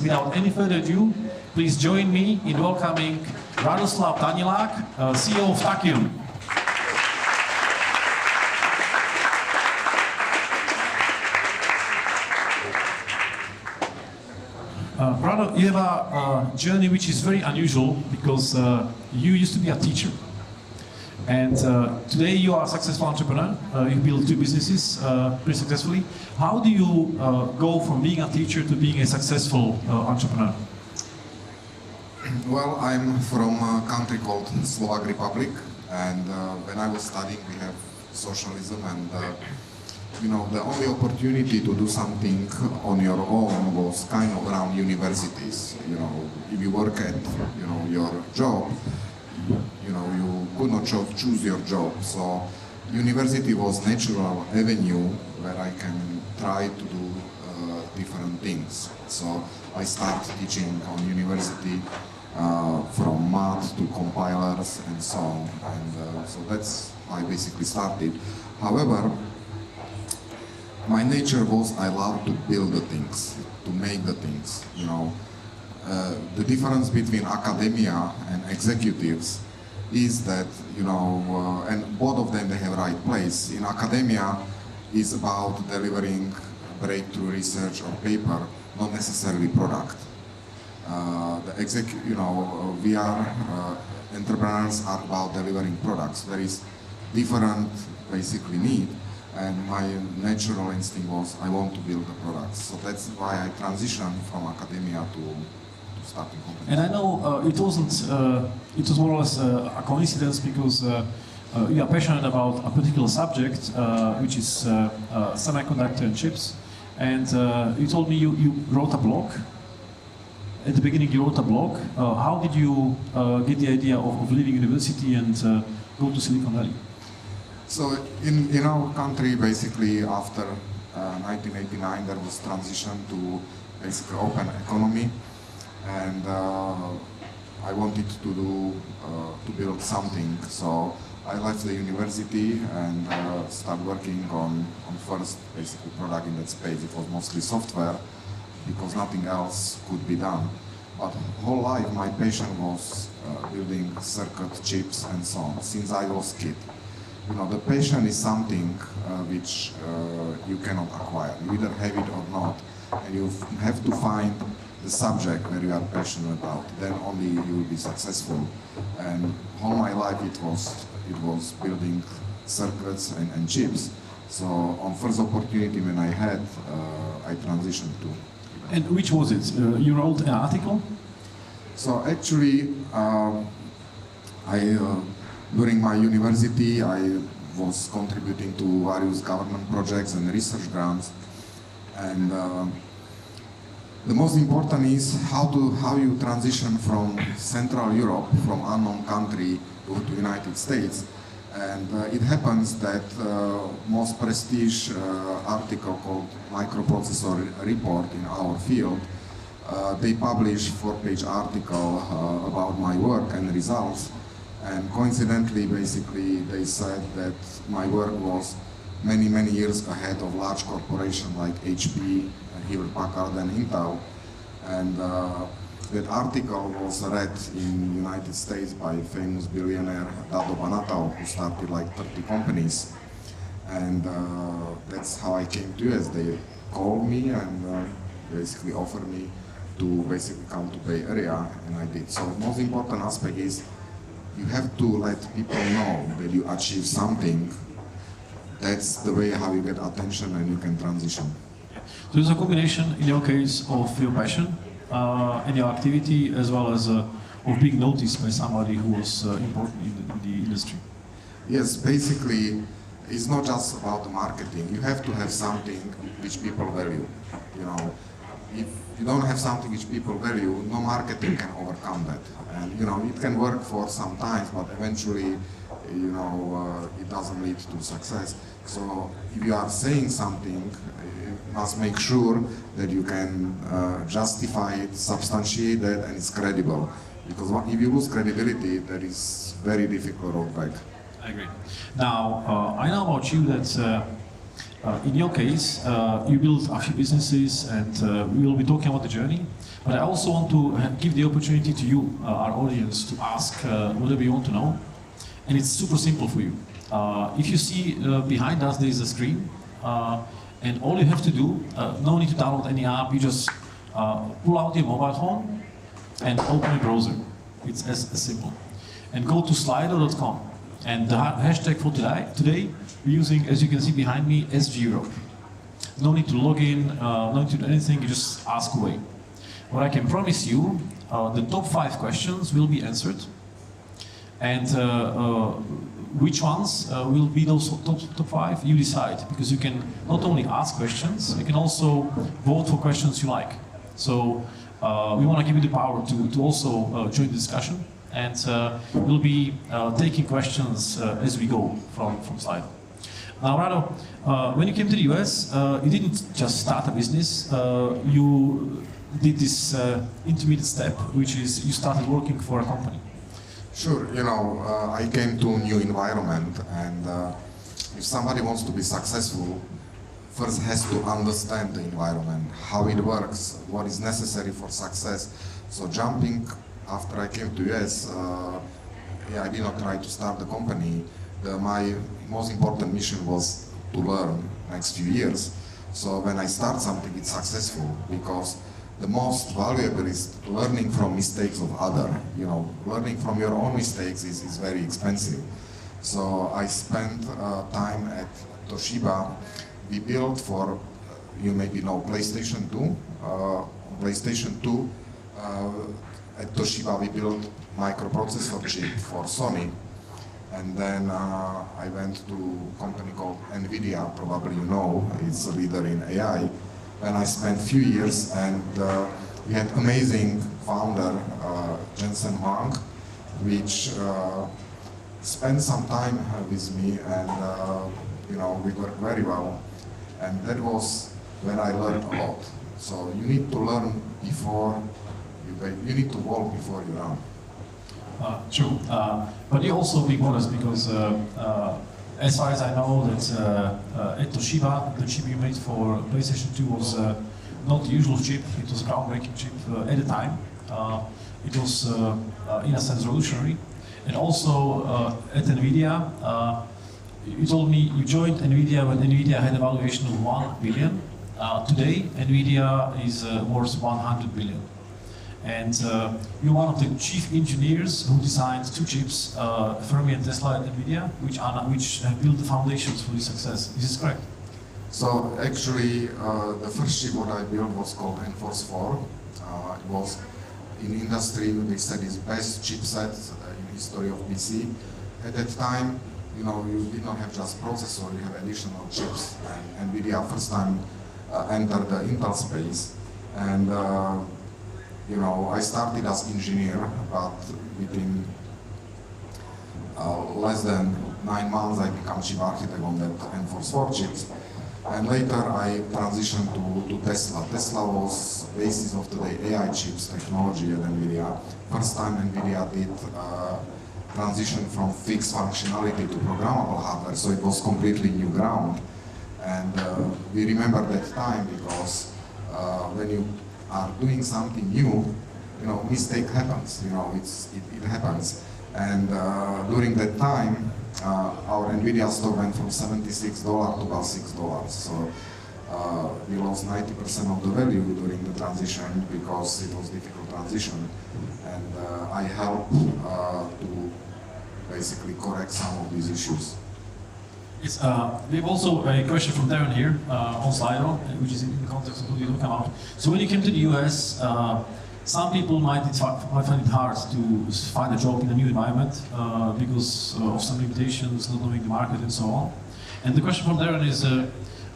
without any further ado, please join me in welcoming Rado Danilak, CEO of Tachyum. Rado, you have a journey which is very unusual because you used to be a teacher. And today you are a successful entrepreneur. You built 2 businesses pretty successfully. How do you go from being a teacher to being a successful entrepreneur? Well, I'm from a country called Slovak Republic, and when I was studying, we have socialism, and you know, the only opportunity to do something on your own was kind of around universities. You know, if you work at your job, you know, you could not choose your job. So university was natural avenue where I can try to do different things. So I started teaching on university from math to compilers and so on. And so that's how I basically started. However, my nature was I love to build the things, to make the things, you know. The difference between academia and executives is that, you know, and both of them, they have right place. In academia, is about delivering breakthrough research or paper, not necessarily product. We are entrepreneurs are about delivering products. There is different, basically, need. And my natural instinct was I want to build the products. So that's why I transitioned from academia to starting companies. And I know it wasn't, it was more or less a coincidence because you are passionate about a particular subject, which is semiconductor and chips. And you told me you wrote a blog. At the beginning you wrote a blog. How did you get the idea of leaving university and go to Silicon Valley? So in our country, basically after 1989, there was transition to basically open economy, and I wanted to build something. So I left the university and started working on first basically product in that space. It was mostly software because nothing else could be done. But whole life my passion was building circuit chips and so on since I was a kid. You know, the passion is something which you cannot acquire. You either have it or not, and you have to find the subject where you are passionate about. Then only you will be successful. And all my life it was building circuits and chips. So on first opportunity when I had, I transitioned to. And which was it? You wrote an article? So actually, during my university, I was contributing to various government projects and research grants, and the most important is how you transition from Central Europe, from unknown country to United States, and it happens that most prestige article called Microprocessor Report in our field, they publish 4-page article about my work and results. And coincidentally, basically, they said that my work was many, many years ahead of large corporations like HP, Hewlett-Packard, and Intel. And that article was read in the United States by famous billionaire Rado Danilak, who started like 30 companies. And that's how I came to US. They called me and basically offered me to basically come to Bay Area, and I did. So most important aspect is you have to let people know that you achieve something. That's the way how you get attention and you can transition. So there's a combination in your case of your passion and your activity, as well as of being noticed by somebody who was important in the industry. Yes, basically, it's not just about the marketing. You have to have something which people value. You know, if you don't have something which people value, no marketing can overcome that. And you know, it can work for some time, but eventually, you know, it doesn't lead to success. So if you are saying something, you must make sure that you can justify it, substantiate it, and it's credible. Because if you lose credibility, that is very difficult road back. I agree. Now, I know about you that In your case, you built a few businesses, and we will be talking about the journey. But I also want to give the opportunity to you, our audience, to ask whatever you want to know. And it's super simple for you. If you see behind us, there is a screen. And all you have to do, no need to download any app, you just pull out your mobile phone and open a browser. It's as simple. And go to slido.com. And the hashtag for today, we're using, as you can see behind me, SG Europe. No need to log in, no need to do anything, you just ask away. What I can promise you, the top 5 questions will be answered. And which ones will be those top 5, you decide. Because you can not only ask questions, you can also vote for questions you like. So we want to give you the power to also join the discussion. And we'll be taking questions as we go from Slido. Now, Rado, when you came to the US, you didn't just start a business, you did this intermediate step, which is you started working for a company. Sure, I came to a new environment, and if somebody wants to be successful, first has to understand the environment, how it works, what is necessary for success. So jumping after I came to US, I did not try to start the company. My most important mission was to learn next few years. So when I start something, it's successful, because the most valuable is learning from mistakes of other. Learning from your own mistakes is very expensive. So I spent time at Toshiba. We built for, you maybe know, PlayStation 2. PlayStation 2, at Toshiba we built microprocessor chip for Sony. And then I went to a company called nVidia, probably you know, it's a leader in AI. And I spent a few years, and we had amazing founder, Jensen Huang, which spent some time with me, and we worked very well. And that was when I learned a lot. So you need to learn before you need to walk before you run. True, but you also be modest, because as far as I know, that at Toshiba, the chip you made for PlayStation 2 was not the usual chip. It was a groundbreaking chip at the time. It was, in a sense, revolutionary. And also at nVidia, you told me you joined nVidia when nVidia had a valuation of 1 billion. Today, nVidia is worth 100 billion. And you're one of the chief engineers who designed 2 chips, Fermi and Tesla at nVidia, which have built the foundations for this success. Is this correct? So actually, the first chip what I built was called SandForce 4. It was in industry, they said it's best chipset in history of PC. At that time, you did not have just processor, you have additional chips. And nVidia first time entered the Intel space. And I started as engineer, but within less than 9 months I became chief architect on that SandForce 4 chips. And later I transitioned to Tesla. Tesla was basis of today AI chips technology at nVidia. First time nVidia did transition from fixed functionality to programmable hardware, so it was completely new ground. And we remember that time because when you are doing something new, mistake happens, it happens. And during that time, our nVidia stock went from $76 to about $6. So we lost 90% of the value during the transition because it was difficult transition. And I helped to basically correct some of these issues. Yes, we have also a question from Darren here on Slido, which is in the context of what you're talking about. So when you came to the US, some people might find it hard to find a job in a new environment because of some limitations, not knowing the market and so on. And the question from Darren is,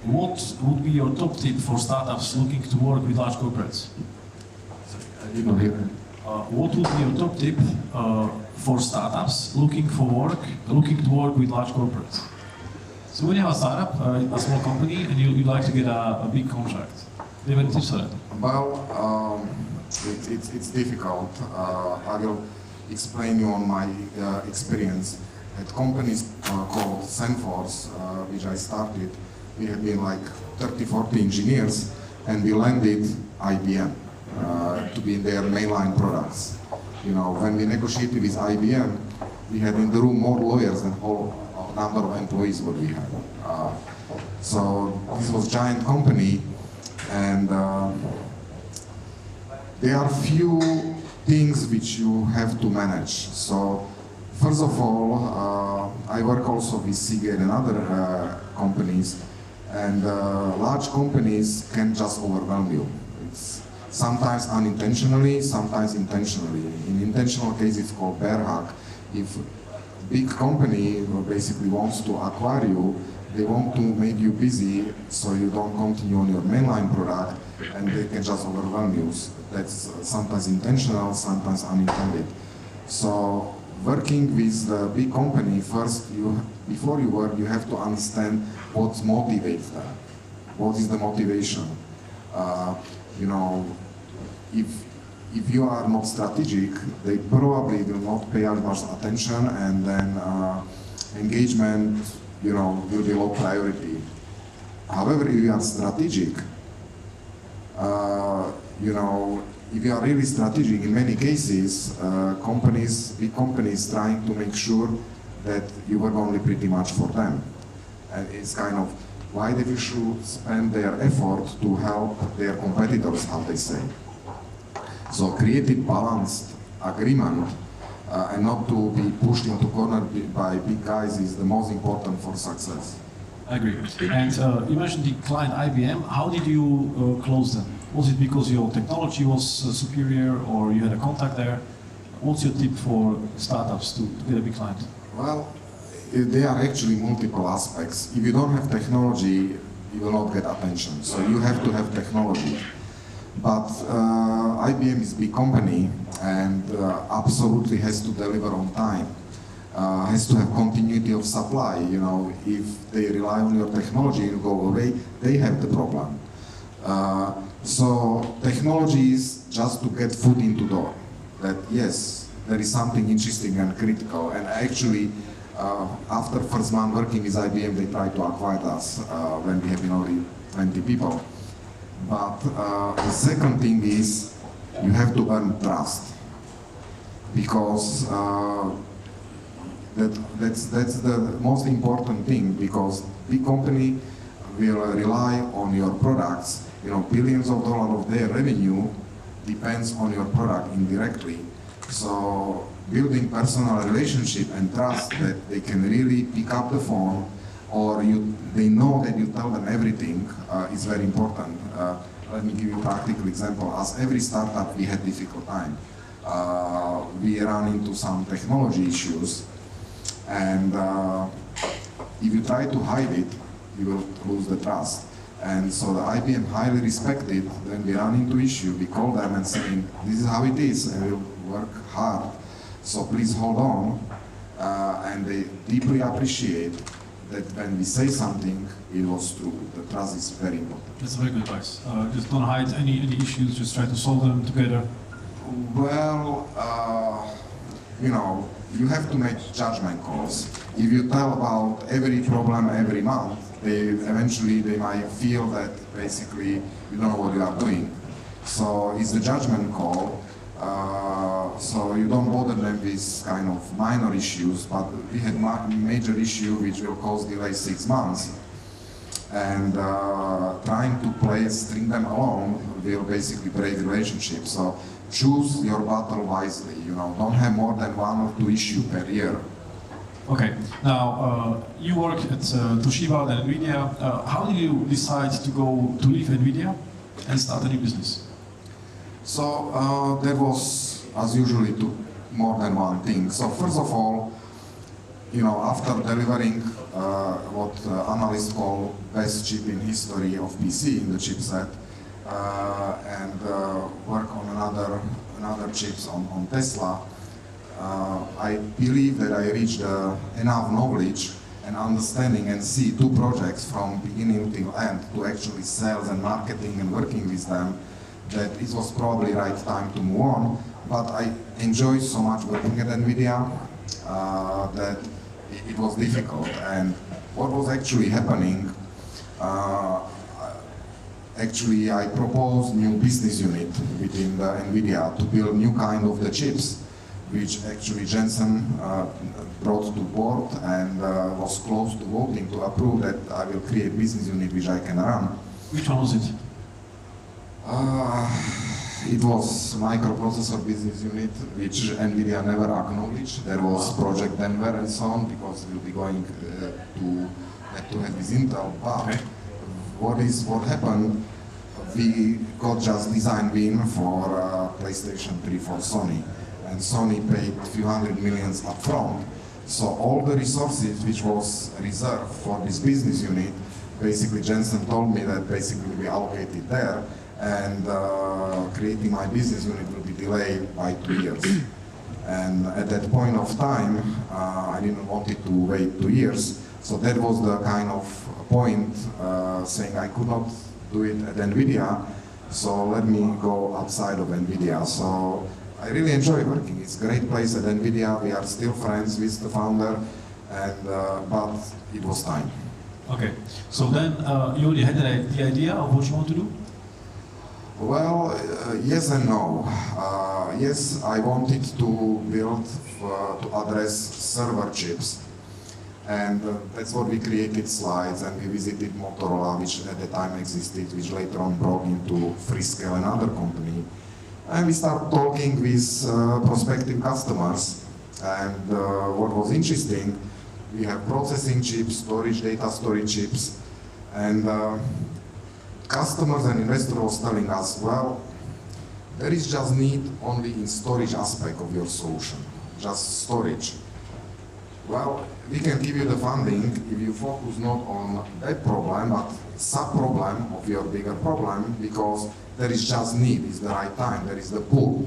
what would be your top tip for startups looking to work with large corporates? Sorry, I did not hear it. What would be your top tip for startups looking to work with large corporates? So when you have a startup, a small company, and you'd like to get a big contract, do you have any tips for that? Well, it's difficult. I will explain you on my experience at companies called SandForce, which I started. we have been like 30, 40 engineers, and we landed IBM to be in their mainline products. You know, when we negotiated with IBM, we had in the room more lawyers than whole number of employees what we had. So this was a giant company, and there are few things which you have to manage. So first of all, I work also with Seagate and other companies, and large companies can just overwhelm you. It's sometimes unintentionally, sometimes intentionally. In intentional case, it's called bear hug. If big company basically wants to acquire you, they want to make you busy so you don't continue on your mainline product, and they can just overwhelm you. That's sometimes intentional, sometimes unintended. So working with the big company, first, before you work, you have to understand what motivates them. What is the motivation? You know, if you are not strategic, they probably will not pay as much attention, and then engagement, you know, will be low priority. However, if you are strategic, you know, if you are really strategic, in many cases, big companies trying to make sure that you work only pretty much for them. And it's kind of why they should spend their effort to help their competitors, how they say. So creative balanced agreement and not to be pushed into corner by big guys is the most important for success. I agree. And you mentioned the client IBM. How did you close them? Was it because your technology was superior, or you had a contact there? What's your tip for startups to get a big client? Well, there are actually multiple aspects. If you don't have technology, you will not get attention. So you have to have technology. But IBM is a big company and absolutely has to deliver on time. Has to have continuity of supply. You know, if they rely on your technology and go away, they have the problem. So technology is just to get foot into door. That yes, there is something interesting and critical. And actually, after first month working with IBM, they tried to acquire us when we have been only 20 people. But the second thing is you have to earn trust, because that's the most important thing, because big company will rely on your products. You know, billions of dollars of their revenue depends on your product indirectly. So building personal relationship and trust that they can really pick up the phone, or they know that you tell them everything is very important. Let me give you a practical example. As every startup, we had difficult time. We ran into some technology issues, and if you try to hide it, you will lose the trust. And so the IBM highly respected. When we run into issue, we call them and saying, this is how it is, and we'll work hard. So please hold on. And they deeply appreciate that when we say something, it was true. The trust is very important. That's a very good advice. Just don't hide any issues, just try to solve them together. Well, you know, you have to make judgment calls. If you tell about every problem every month, eventually they might feel that basically you don't know what you are doing. So it's a judgment call. So you don't bother them with kind of minor issues, but we had major issue which will cause delay 6 months. And trying to string them along will basically break the relationship. So choose your battle wisely. You know, don't have more than 1 or 2 issues per year. Okay. Now you work at Toshiba and nVidia. How did you decide to leave nVidia and start a new business? So there was, as usually, more than one thing. So first of all, you know, after delivering what analysts call best chip in history of PC in the chipset, and work on another chips on Tesla, I believe that I reached enough knowledge and understanding and see 2 projects from beginning till end to actually sales and marketing and working with them, that it was probably right time to move on. But I enjoyed so much working at nVidia that it was difficult. And what was actually happening, Actually, I proposed new business unit within the nVidia to build new kind of the chips, which actually Jensen brought to board and was close to voting to approve that I will create business unit which I can run. Which one was it? It was microprocessor business unit, which nVidia never acknowledged. There was Project Denver and so on, because we'll be going to have this Intel. But what happened? We got just design win for PlayStation 3 for Sony, and Sony paid a few hundred millions upfront. So all the resources which was reserved for this business unit, basically Jensen told me that basically will be allocated there, and creating my business unit will be delayed by 2 years. And at that point of time, I didn't want it to wait 2 years. So that was the kind of point saying I could not do it at nVidia, so let me go outside of nVidia. So I really enjoy working. It's a great place at nVidia. We are still friends with the founder, and but it was time. Okay, so then you already had the idea of what you want to do? Well, yes and no. Yes, I wanted to build to address server chips. And that's what we created slides, and we visited Motorola, which at the time existed, which later on broke into Freescale, another company. And we started talking with prospective customers. And what was interesting, we have processing chips, storage, data storage chips, and customers and investors was telling us, well, there is just need only in storage aspect of your solution, just storage. Well, we can give you the funding if you focus not on that problem, but sub-problem of your bigger problem, because there is just need, it's the right time, there is the pull.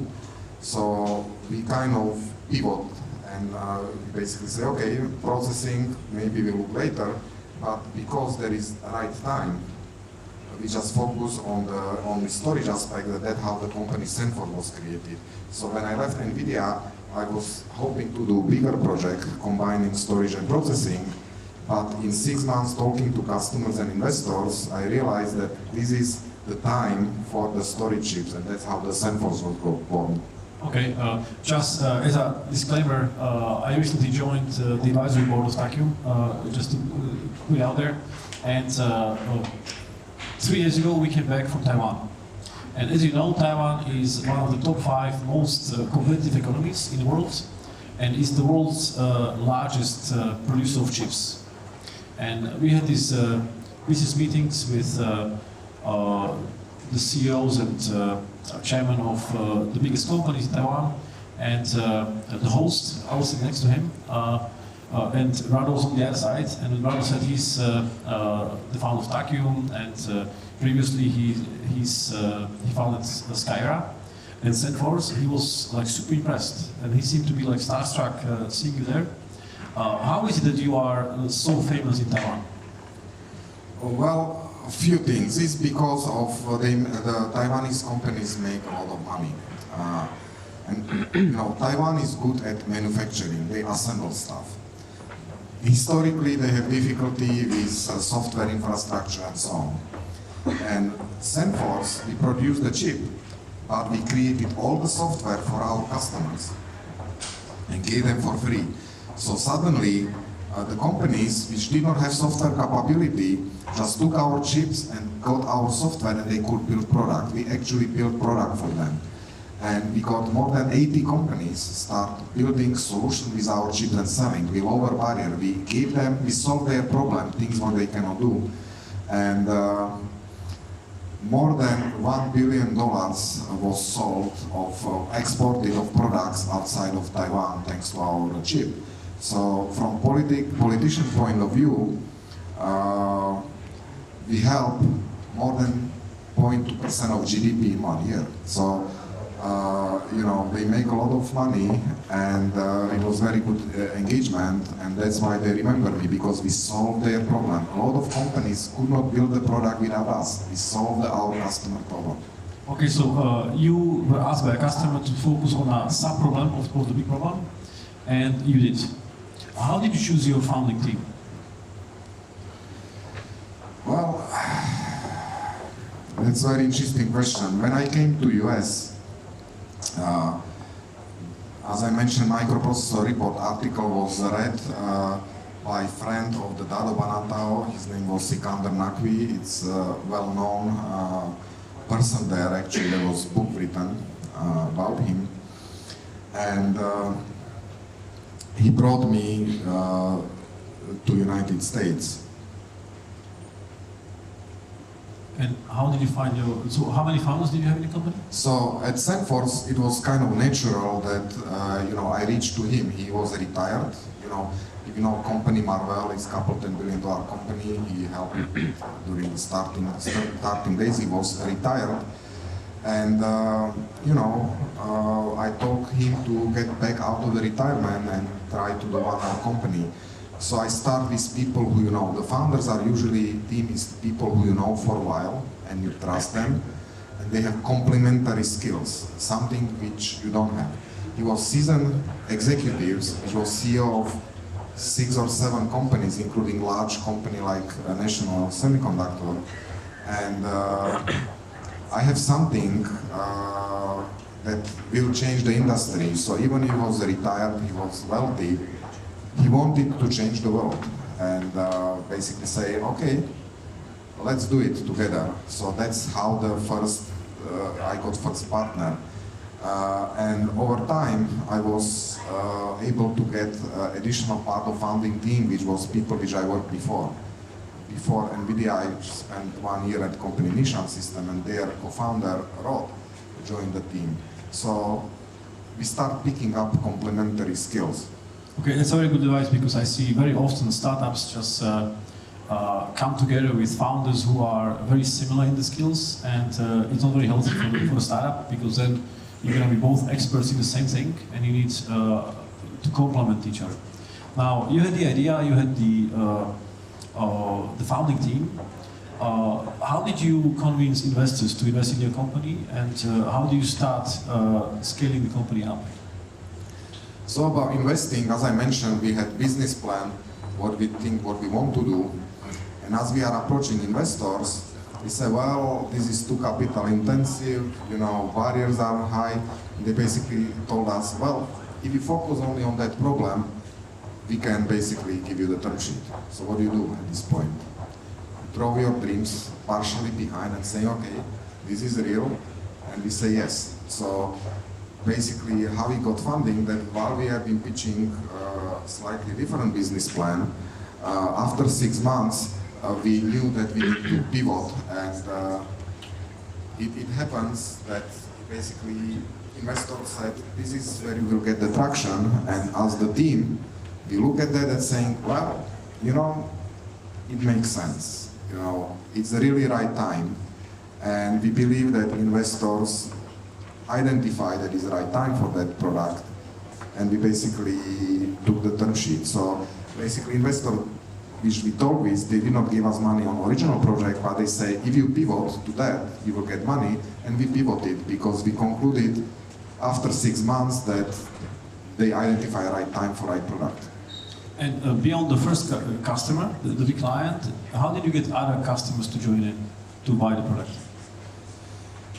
So we kind of pivot and basically say, okay, processing, maybe we look later, but because there is the right time, we just focus on the storage aspect. That's how the company SandForce was created. So when I left nVidia, I was hoping to do bigger project combining storage and processing, but in 6 months talking to customers and investors, I realized that this is the time for the storage chips, and that's how the SandForce was born. Okay, just as a disclaimer, I recently joined the advisory board of Tachyum, just to put it out there, and 3 years ago we came back from Taiwan. And as you know, Taiwan is one of the top 5 most competitive economies in the world, and is the world's largest producer of chips. And we had these business meetings with the CEOs and chairman of the biggest companies in Taiwan, and the host, I was sitting next to him, and Rado was on the other side, and Rado said he's the founder of Tachyum, and previously he founded Skyera and SandForce. He was like super impressed, and he seemed to be like starstruck seeing you there. How is it that you are so famous in Taiwan? Well, a few things. It's because of the Taiwanese companies make a lot of money. And you know, Taiwan is good at manufacturing. They assemble stuff. Historically, they have difficulty with software infrastructure and so on. And SandForce, we produced the chip, but we created all the software for our customers and gave them for free. So suddenly, the companies which did not have software capability just took our chips and got our software, and they could build product. We actually built product for them. And we got more than 80 companies start building solutions with our chips and selling. We lower barrier. We solve their problem, things what they cannot do. And more than $1 billion was sold exported of products outside of Taiwan thanks to our chip. So from politician point of view, we help more than 0.2% of GDP in 1 year. So you know, they make a lot of money, and it was very good engagement, and that's why they remember me, because we solved their problem. A lot of companies could not build the product without us. We solved our customer problem. Okay, so you were asked by a customer to focus on a sub-problem of the big problem, and you did. How did you choose your founding team? Well, That's a very interesting question. When I came to US, as I mentioned, microprocessor report article was read by a friend of the Rado Danilak. His name was Sikander Nakvi. It's a well-known person there. Actually, there was a book written about him. And he brought me to United States. And how did you find so how many founders did you have in the company? So at SandForce, it was kind of natural that, I reached to him. He was retired, if you know company Marvell is a couple $10 billion company. He helped during the starting days. He was retired. And, I told him to get back out of the retirement and try to do our company. So I start with people who you know. The founders are usually, team is people who you know for a while and you trust them. And they have complementary skills, something which you don't have. He was seasoned executives. He was CEO of 6 or 7 companies, including large company like National Semiconductor. And I have something that will change the industry. So even he was retired, he was wealthy, he wanted to change the world and basically say, okay, let's do it together. So that's how I got first partner. And over time, I was able to get additional part of founding team, which was people which I worked before. Before nVidia, I spent 1 year at company Nishan Systems, and their co-founder, Rado, joined the team. So we start picking up complementary skills. Okay, that's a very good advice, because I see very often startups just come together with founders who are very similar in the skills, and it's not very healthy for a startup, because then you're going to be both experts in the same thing, and you need to complement each other. Now, you had the idea, you had the founding team. How did you convince investors to invest in your company, and how do you start scaling the company up? So about investing, as I mentioned, we had business plan, what we think, what we want to do. And as we are approaching investors, we say, well, this is too capital intensive, barriers are high. And they basically told us, well, if you focus only on that problem, we can basically give you the term sheet. So what do you do at this point? You throw your dreams partially behind and say, okay, this is real, and we say yes. So basically how we got funding, that while we have been pitching a slightly different business plan, after 6 months, we knew that we need to pivot, and it happens that basically investors said, this is where you will get the traction, and as the team, we look at that and saying, well, it makes sense. It's the really right time, and we believe that investors identify that is the right time for that product, and we basically took the term sheet. So basically investor which we talk with, they did not give us money on original project, but they say, if you pivot to that, you will get money, and we pivoted because we concluded after 6 months that they identify right time for right product. And beyond the first customer, the big client, how did you get other customers to join in to buy the product?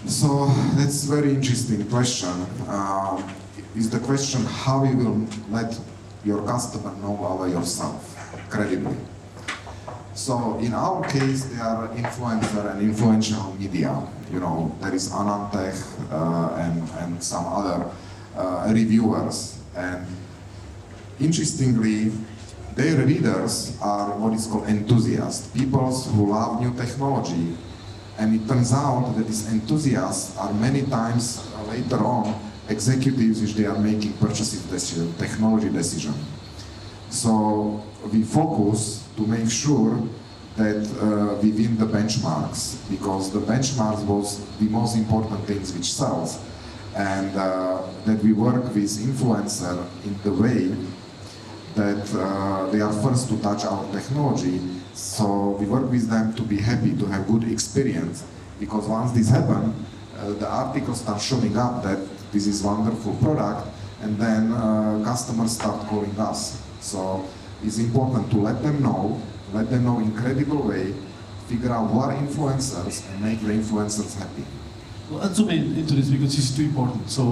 So that's a very interesting question. Is the question how you will let your customer know about yourself credibly. So in our case, they are influencer and influential media. There is Anantech and some other reviewers. And interestingly, their readers are what is called enthusiasts, people who love new technology. And it turns out that these enthusiasts are many times later on executives which they are making purchasing decision, technology decision. So we focus to make sure that we win the benchmarks, because the benchmarks was the most important things which sells, and that we work with influencer in the way that they are first to touch our technology. So we work with them to be happy, to have good experience, because once this happens, the articles start showing up that this is wonderful product, and then customers start calling us. So it's important to let them know incredible way, figure out who are influencers and make the influencers happy. Well, let's zoom into this because it's too important. So,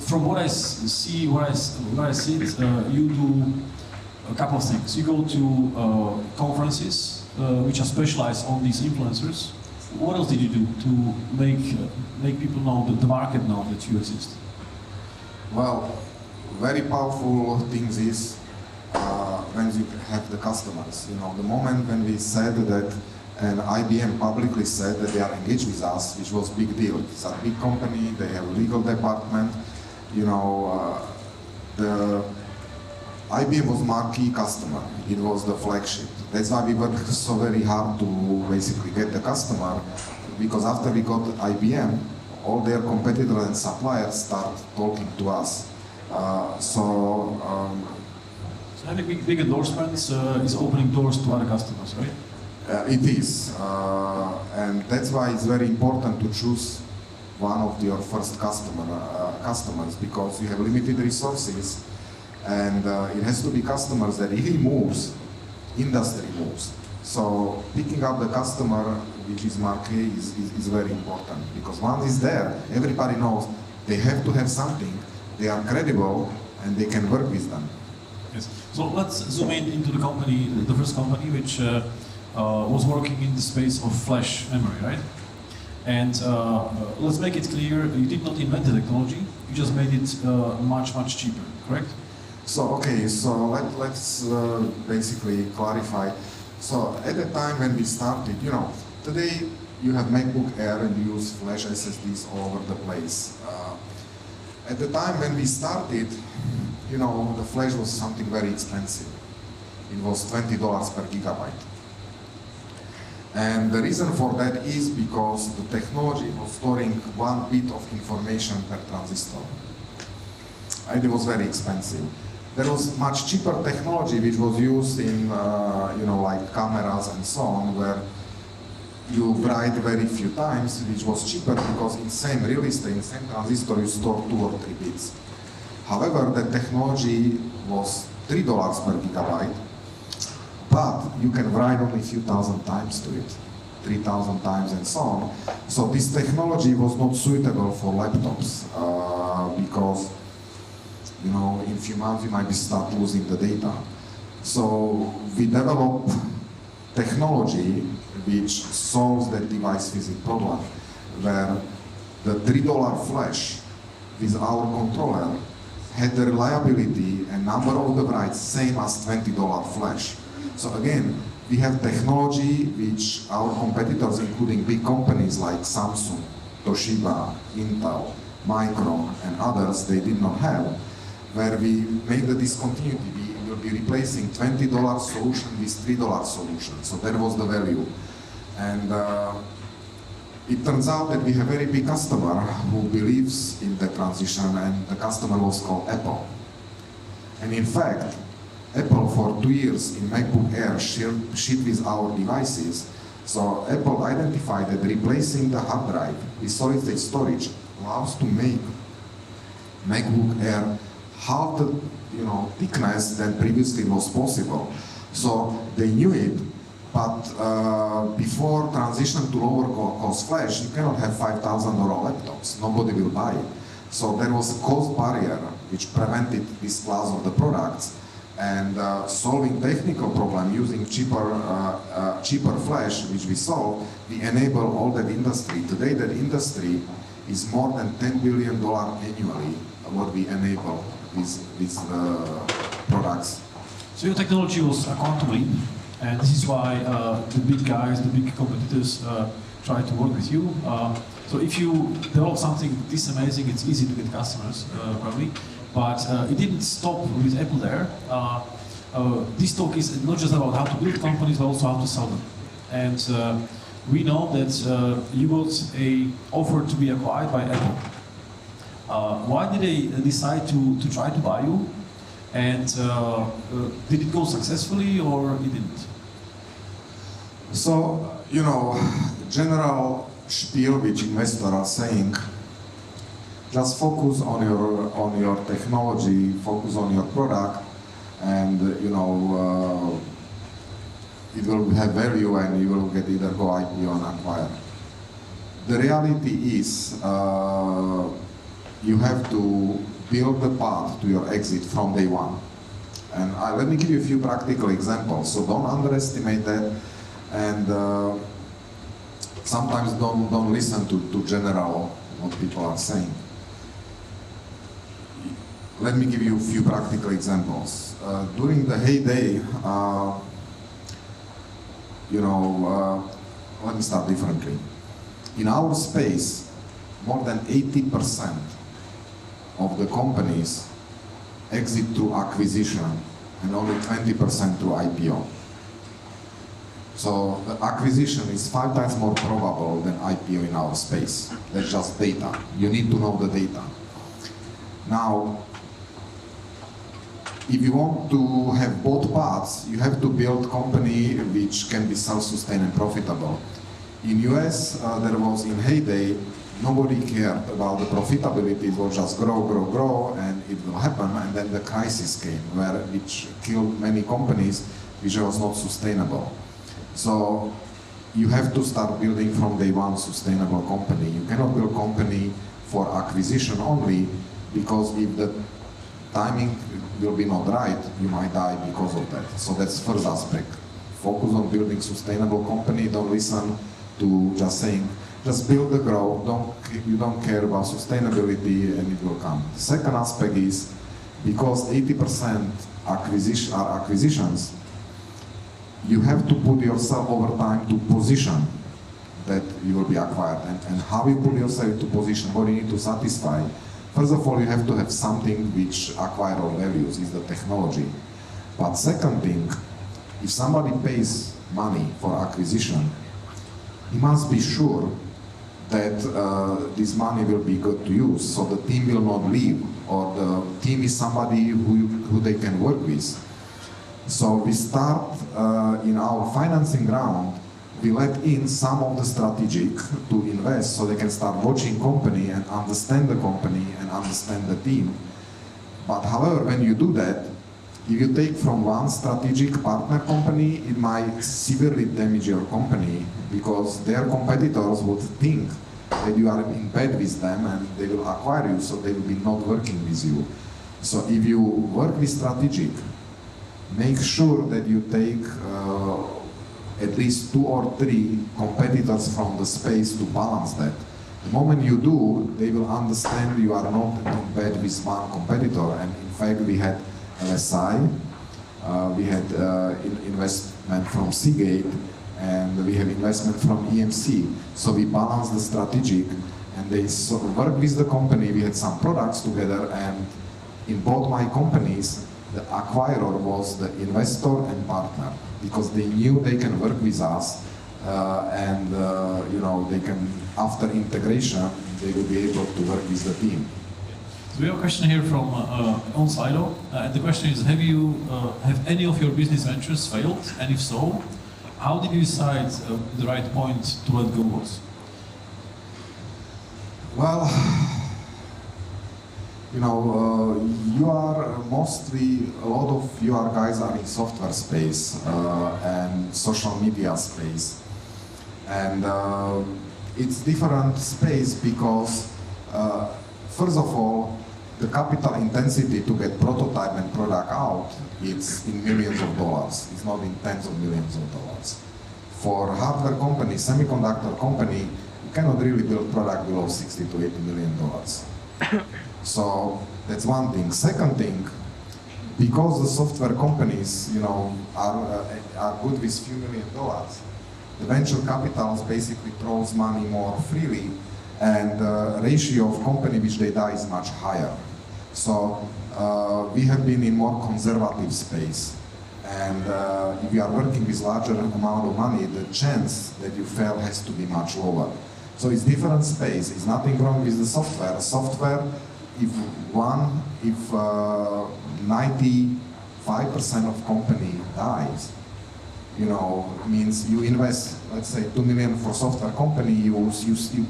from what I see, where I see it, you do a couple of things. You go to conferences which are specialized on these influencers. What else did you do to make people know, the market know that you exist? Well, very powerful things is when you have the customers. You know, the moment when we said that, and IBM publicly said that they are engaged with us, which was big deal. It's a big company, they have a legal department. You know, the IBM was marquee customer. It was the flagship. That's why we worked so very hard to basically get the customer, because after we got IBM, all their competitors and suppliers start talking to us. So having big endorsements is opening doors to other customers, right? It is, and that's why it's very important to choose one of your first customers, because you have limited resources, and it has to be customers that if he moves, industry moves. So picking up the customer which is marquee is very important, because once it's there, everybody knows they have to have something, they are credible, and they can work with them. Yes. So let's zoom into the company, the first company which was working in the space of flash memory, right? And let's make it clear, you did not invent the technology, you just made it much cheaper, correct? So, okay, so let's basically clarify. So at the time when we started, you know, today you have MacBook Air and you use flash SSDs all over the place. At the time when we started, you know, the flash was something very expensive. It was $20 per gigabyte. And the reason for that is because the technology was storing 1 bit of information per transistor. And it was very expensive. There was much cheaper technology which was used in, you know, like cameras and so on, where you write very few times, which was cheaper because in same real estate, in same transistor, you store 2 or 3 bits. However, the technology was $3 per gigabyte, but you can write only a few thousand times to it, 3,000 times and so on. So this technology was not suitable for laptops because, you know, in a few months you might start losing the data. So we developed technology which solves that device physics problem, where the $3 flash with our controller had the reliability and number of the writes same as $20 flash. So again, we have technology which our competitors, including big companies like Samsung, Toshiba, Intel, Micron, and others, they did not have, where we make the discontinuity. We will be replacing $20 solution with $3 solution. So that was the value. And it turns out that we have a very big customer who believes in the transition, and the customer was called Apple. And in fact, Apple for 2 years in MacBook Air shipped with our devices. So Apple identified that replacing the hard drive with solid state storage allows to make MacBook Air half the thickness than previously was possible. So they knew it, but before transition to lower cost flash, you cannot have $5,000 laptops. Nobody will buy it. So there was a cost barrier which prevented this class of the products. And solving technical problem using cheaper flash, which we solved, we enable all that industry. Today, that industry is more than $10 billion annually, what we enable with products. So your technology was a quantum leap, and this is why the big guys, the big competitors try to work with you. So if you develop something this amazing, it's easy to get customers, probably. But it didn't stop with Apple there. This talk is not just about how to build companies, but also how to sell them. And we know that you got an offer to be acquired by Apple. Why did they decide to try to buy you? And did it go successfully or it didn't? So, general spiel which investors are saying, just focus on your technology, focus on your product, and it will have value and you will get either go IPO and acquire. The reality is you have to build the path to your exit from day one. And let me give you a few practical examples. So don't underestimate that, and sometimes don't listen to general what people are saying. Let me give you a few practical examples. During the heyday, let me start differently. In our space, more than 80% of the companies exit through acquisition and only 20% through IPO. So the acquisition is 5 times more probable than IPO in our space. That's just data. You need to know the data. Now, if you want to have both paths, you have to build a company which can be self-sustained and profitable. In US, there was in heyday, nobody cared about the profitability. It will just grow, and it will happen. And then the crisis came, which killed many companies, which was not sustainable. So you have to start building from day one sustainable company. You cannot build company for acquisition only, because if the timing will be not right, you might die because of that. So that's first aspect. Focus on building sustainable company. Don't listen to just saying, just build the growth. You don't care about sustainability, and it will come. The second aspect is, because 80% are acquisitions, you have to put yourself over time to position that you will be acquired. And how you put yourself to position, what you need to satisfy. First of all, you have to have something which acquire all values, is the technology. But second thing, if somebody pays money for acquisition, he must be sure that this money will be good to use, so the team will not leave, or the team is somebody who they can work with. So we start in our financing round, we let in some of the strategic to invest, so they can start watching company and understand the company and understand the team. But however, when you do that, if you take from one strategic partner company, it might severely damage your company, because their competitors would think that you are in bed with them and they will acquire you, so they will be not working with you. So if you work with strategic, make sure that you take at least 2 or 3 competitors from the space to balance that. The moment you do, they will understand you are not in bed with one competitor. And in fact, we had LSI, we had investment from Seagate, and we have investment from EMC. So we balance the strategic, and they work with the company. We had some products together, and in both my companies, the acquirer was the investor and partner, because they knew they can work with us, and they can, after integration, they will be able to work with the team. So we have a question here from on Silo, and the question is: have any of your business ventures failed, and if so, how did you decide the right point to let go was? Well, you are mostly, a lot of your guys are in software space and social media space. And it's different space because, first of all, the capital intensity to get prototype and product out, it's in millions of dollars. It's not in tens of millions of dollars. For hardware company, semiconductor company, you cannot really build product below $60 to $80 million. So that's one thing. Second thing, because the software companies, are good with few $1 million, the venture capitals basically throws money more freely, and the ratio of company which they die is much higher. So we have been in more conservative space, and if you are working with larger amount of money, the chance that you fail has to be much lower. So it's different space. It's nothing wrong with the software. Software, if 95% of company dies, means you invest, let's say, $2 million for software company, you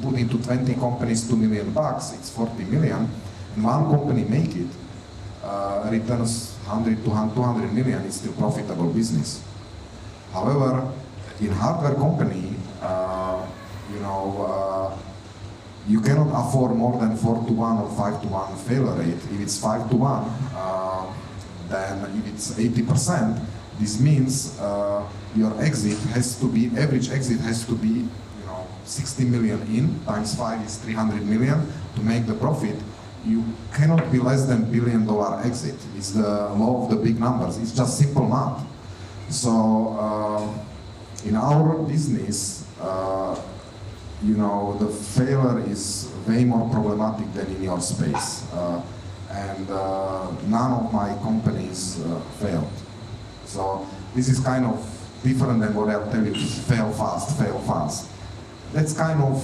put into 20 companies $2 million, it's 40 million, and one company make it, returns 100 to 200 million, it's still profitable business. However, in hardware company, you cannot afford more than 4-to-1 or 5-to-1 failure rate. If it's 5-to-1, then if it's 80%, this means your exit has to be, average exit has to be 60 million in, times 5 is 300 million to make the profit. You cannot be less than $1 billion exit. It's the law of the big numbers. It's just simple math. So in our business, the failure is way more problematic than in your space. And none of my companies failed. So this is kind of different than what I'll tell you, fail fast, fail fast. That's kind of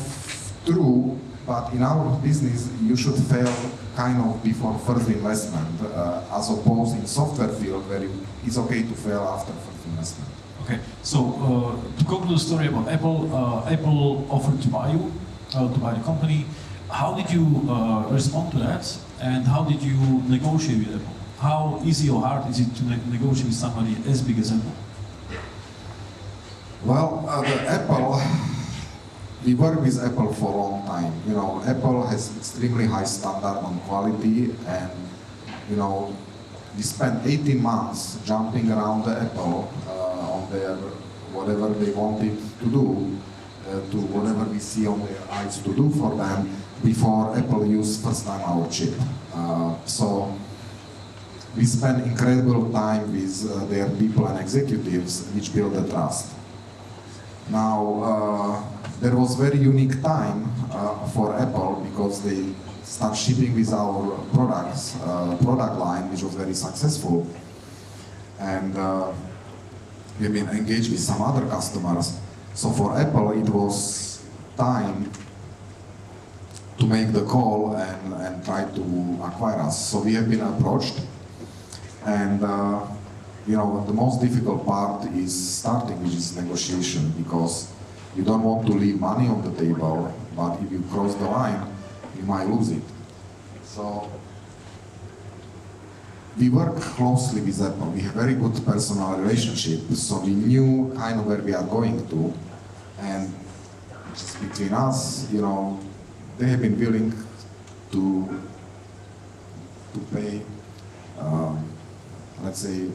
true, but in our business, you should fail kind of before first investment, as opposed in software field where it's okay to fail after first investment. Okay, so to conclude the story about Apple, Apple offered to buy you, to buy the company. How did you respond to that, and how did you negotiate with Apple? How easy or hard is it to negotiate with somebody as big as Apple? Well, Apple, we work with Apple for a long time. Apple has extremely high standard on quality, and we spent 18 months jumping around the Apple on their whatever they wanted to do, to whatever we see on their eyes to do for them before Apple used first time our chip. So we spent incredible time with their people and executives, which build the trust. Now, there was very unique time for Apple because they start shipping with our product line, which was very successful. And we've been engaged with some other customers. So for Apple, it was time to make the call and try to acquire us. So we have been approached, and the most difficult part is starting, which is negotiation, because you don't want to leave money on the table, but if you cross the line, you might lose it. So we work closely with Apple. We have very good personal relationship, so we knew kind of where we are going to, and just between us, they have been willing to pay, let's say,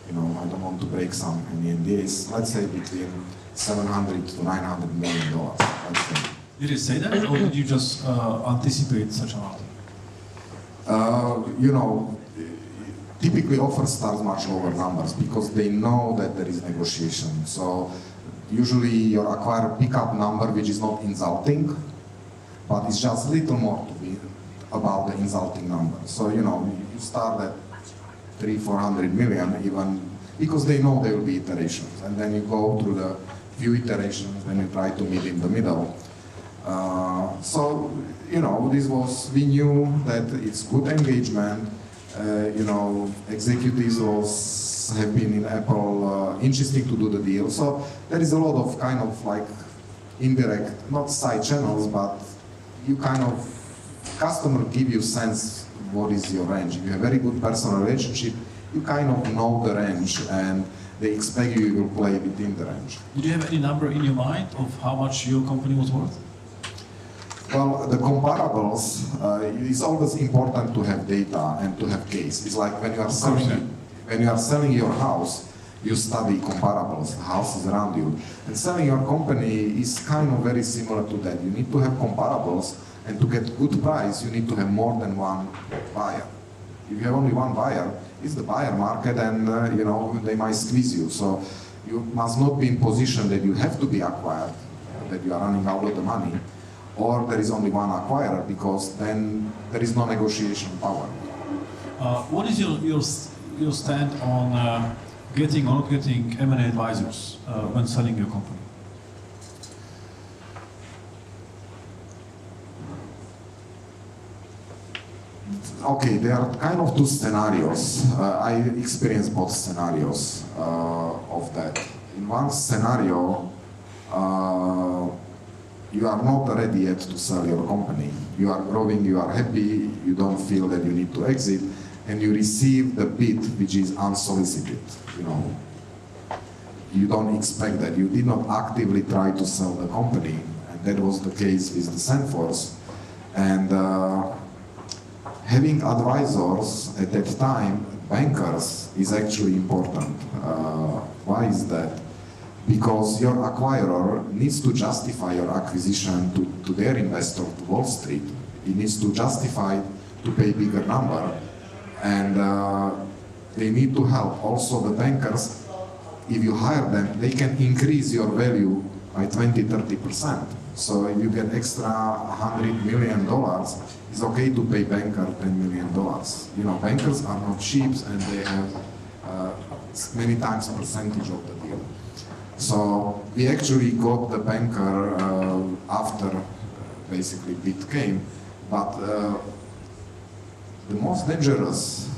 I don't want to break some NDAs, let's say between $700 to $900 million, let's say. Did you say that, or did you just anticipate such amount? Typically offer starts much lower numbers because they know that there is negotiation. So usually your acquirer pick up number which is not insulting, but it's just a little more to be about the insulting number. So you start at 300-400 million even because they know there will be iterations, and then you go through the few iterations, then you try to meet in the middle. So we knew that it's good engagement. Executives have been in Apple, interesting to do the deal. So there is a lot of kind of like indirect, not side channels, but you kind of, customer give you sense what is your range. If you have a very good personal relationship, you kind of know the range, and they expect you will play within the range. Did you have any number in your mind of how much your company was worth? Well, the comparables, it's always important to have data and to have case. It's like when you are selling your house, you study comparables, houses around you. And selling your company is kind of very similar to that. You need to have comparables, and to get good price, you need to have more than one buyer. If you have only one buyer, it's the buyer market, and they might squeeze you. So you must not be in position that you have to be acquired, that you are running out of the money, or there is only one acquirer, because then there is no negotiation power. What is your stand on getting or not getting M&A advisors when selling your company? Okay, there are kind of two scenarios. I experienced both scenarios of that. In one scenario, you are not ready yet to sell your company. You are growing, you are happy, you don't feel that you need to exit, and you receive the bid which is unsolicited. you don't expect that. You did not actively try to sell the company, and that was the case with the SandForce. And having advisors at that time, bankers, is actually important. Why is that? Because your acquirer needs to justify your acquisition to their investor, to Wall Street. He needs to justify to pay bigger number, and they need to help. Also the bankers, if you hire them, they can increase your value by 20-30%. So if you get extra $100 million, it's okay to pay banker $10 million. You know, bankers are not cheap, and they have many times percentage of the deal. So we actually got the banker after basically bid came, but the most dangerous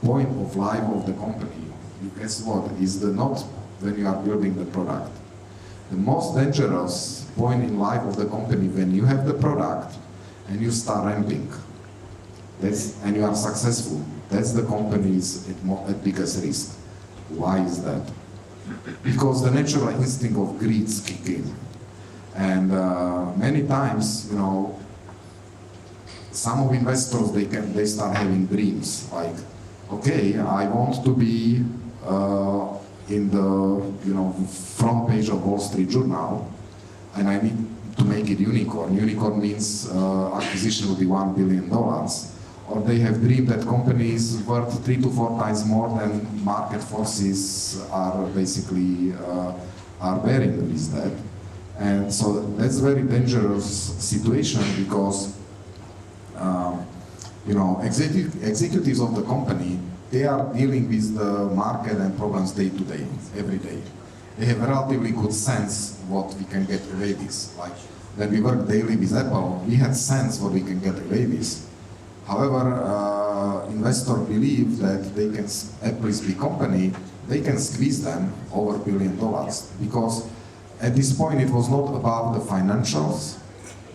point of life of the company, you guess what, is not when you are building the product. The most dangerous point in life of the company when you have the product and you start ramping, and you are successful. That's the company's at biggest risk. Why is that? Because the natural instinct of greed kick in. And many times, you know, some of investors, they start having dreams like, okay, I want to be in the front page of Wall Street Journal, and I need to make it unicorn. Unicorn means acquisition will be $1 billion. Or they have dreamed that companies worth 3 to 4 times more than market forces are basically are bearing with that. And so that's a very dangerous situation because executives of the company, they are dealing with the market and problems day to day, every day. They have a relatively good sense what we can get away with. Like when we work daily with Apple, we had sense what we can get away with. However, investors believe that Apple is a big company, they can squeeze them over $1 billion because at this point it was not about the financials,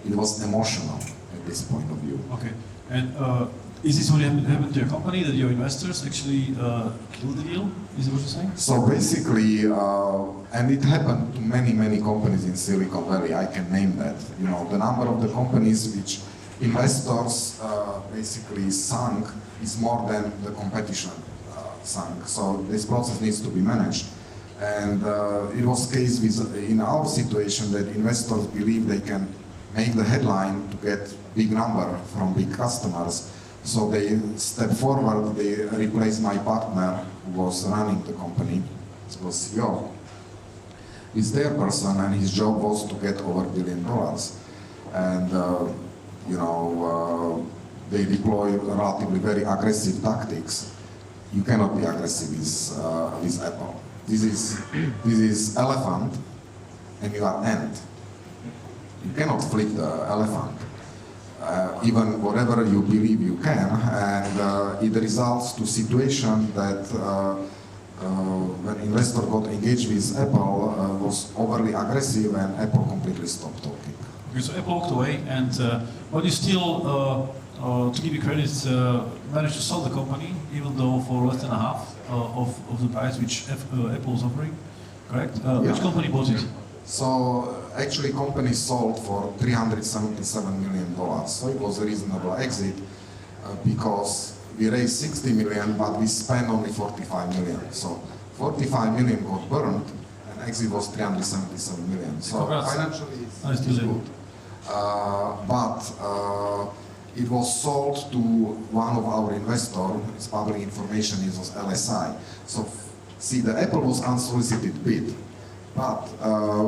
it was emotional at this point of view. Okay, and is this what happened to your company, that your investors actually killed the deal? Is that what you're saying? So basically, and it happened to many companies in Silicon Valley, I can name that. You know, the number of the companies which investors basically sunk is more than the competition sunk. So this process needs to be managed. And it was case with, in our situation, that investors believe they can make the headline to get big number from big customers. So they step forward, they replace my partner who was running the company, it was CEO. Is their person, and his job was to get over $1 billion. And they deploy relatively very aggressive tactics. You cannot be aggressive with Apple. This is elephant, and you are ant. You cannot flip the elephant, even whatever you believe you can, and it results to situation that when investor got engaged with Apple was overly aggressive, and Apple completely stopped talking. Okay, so Apple walked away, and but you still, to give you credit, managed to sell the company, even though for less than half of the price which Apple was offering, correct? Yeah. Which company bought it? So actually, company sold for $377 million. So it was a reasonable exit because we raised $60 million, but we spent only $45 million. So $45 million got burned, and exit was $377 million. So financially, it's good. But it was sold to one of our investors. It's public information. It was LSI. So see, the Apple was unsolicited bid, but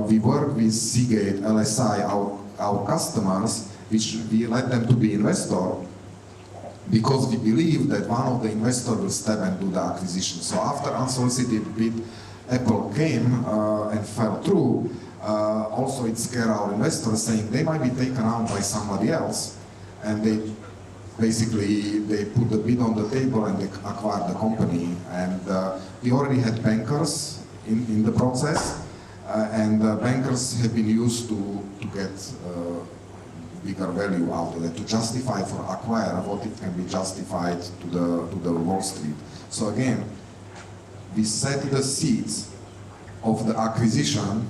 we work with Seagate, LSI, our customers, which we let them to be investor because we believe that one of the investors will step and do the acquisition. So after unsolicited bid, Apple came and fell through. Also, it scared our investors, saying they might be taken out by somebody else, and they put the bid on the table and they acquired the company. And we already had bankers in the process, and bankers have been used to get bigger value out of it, to justify for acquire what it can be justified to the Wall Street. So again, we set the seeds of the acquisition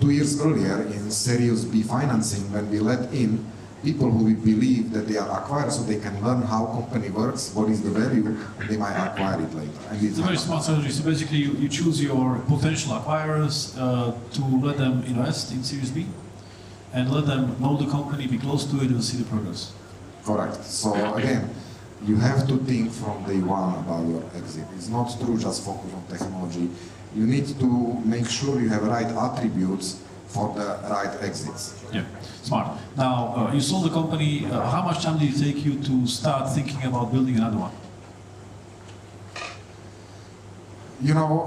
2 years earlier in Series B financing, when we let in people who we believe that they are acquired, so they can learn how company works, what is the value, and they might acquire it later. And it's a very smart strategy. So basically, you choose your potential acquirers to let them invest in Series B, and let them know the company, be close to it, and see the progress. Correct. So again, you have to think from day one about your exit. It's not true just focus on technology. You need to make sure you have right attributes for the right exits. Yeah, smart. Now, you sold the company. How much time did it take you to start thinking about building another one? You know,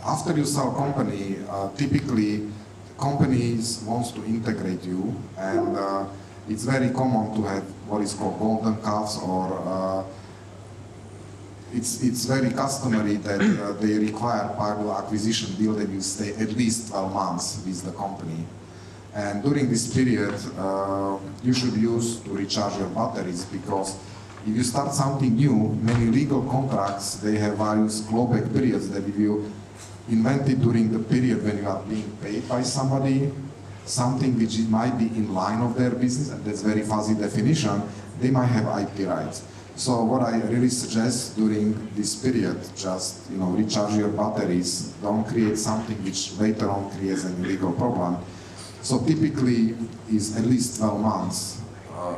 after you sell a company, typically companies wants to integrate you, and it's very common to have what is called golden calves, or it's very customary that they require part of the acquisition deal that you stay at least 12 months with the company. And during this period, you should use to recharge your batteries, because if you start something new, many legal contracts, they have various clawback periods that if you invent it during the period when you are being paid by somebody, something which might be in line of their business, and that's very fuzzy definition, they might have IP rights. So what I really suggest during this period, just recharge your batteries, don't create something which later on creates a legal problem. So typically is at least 12 months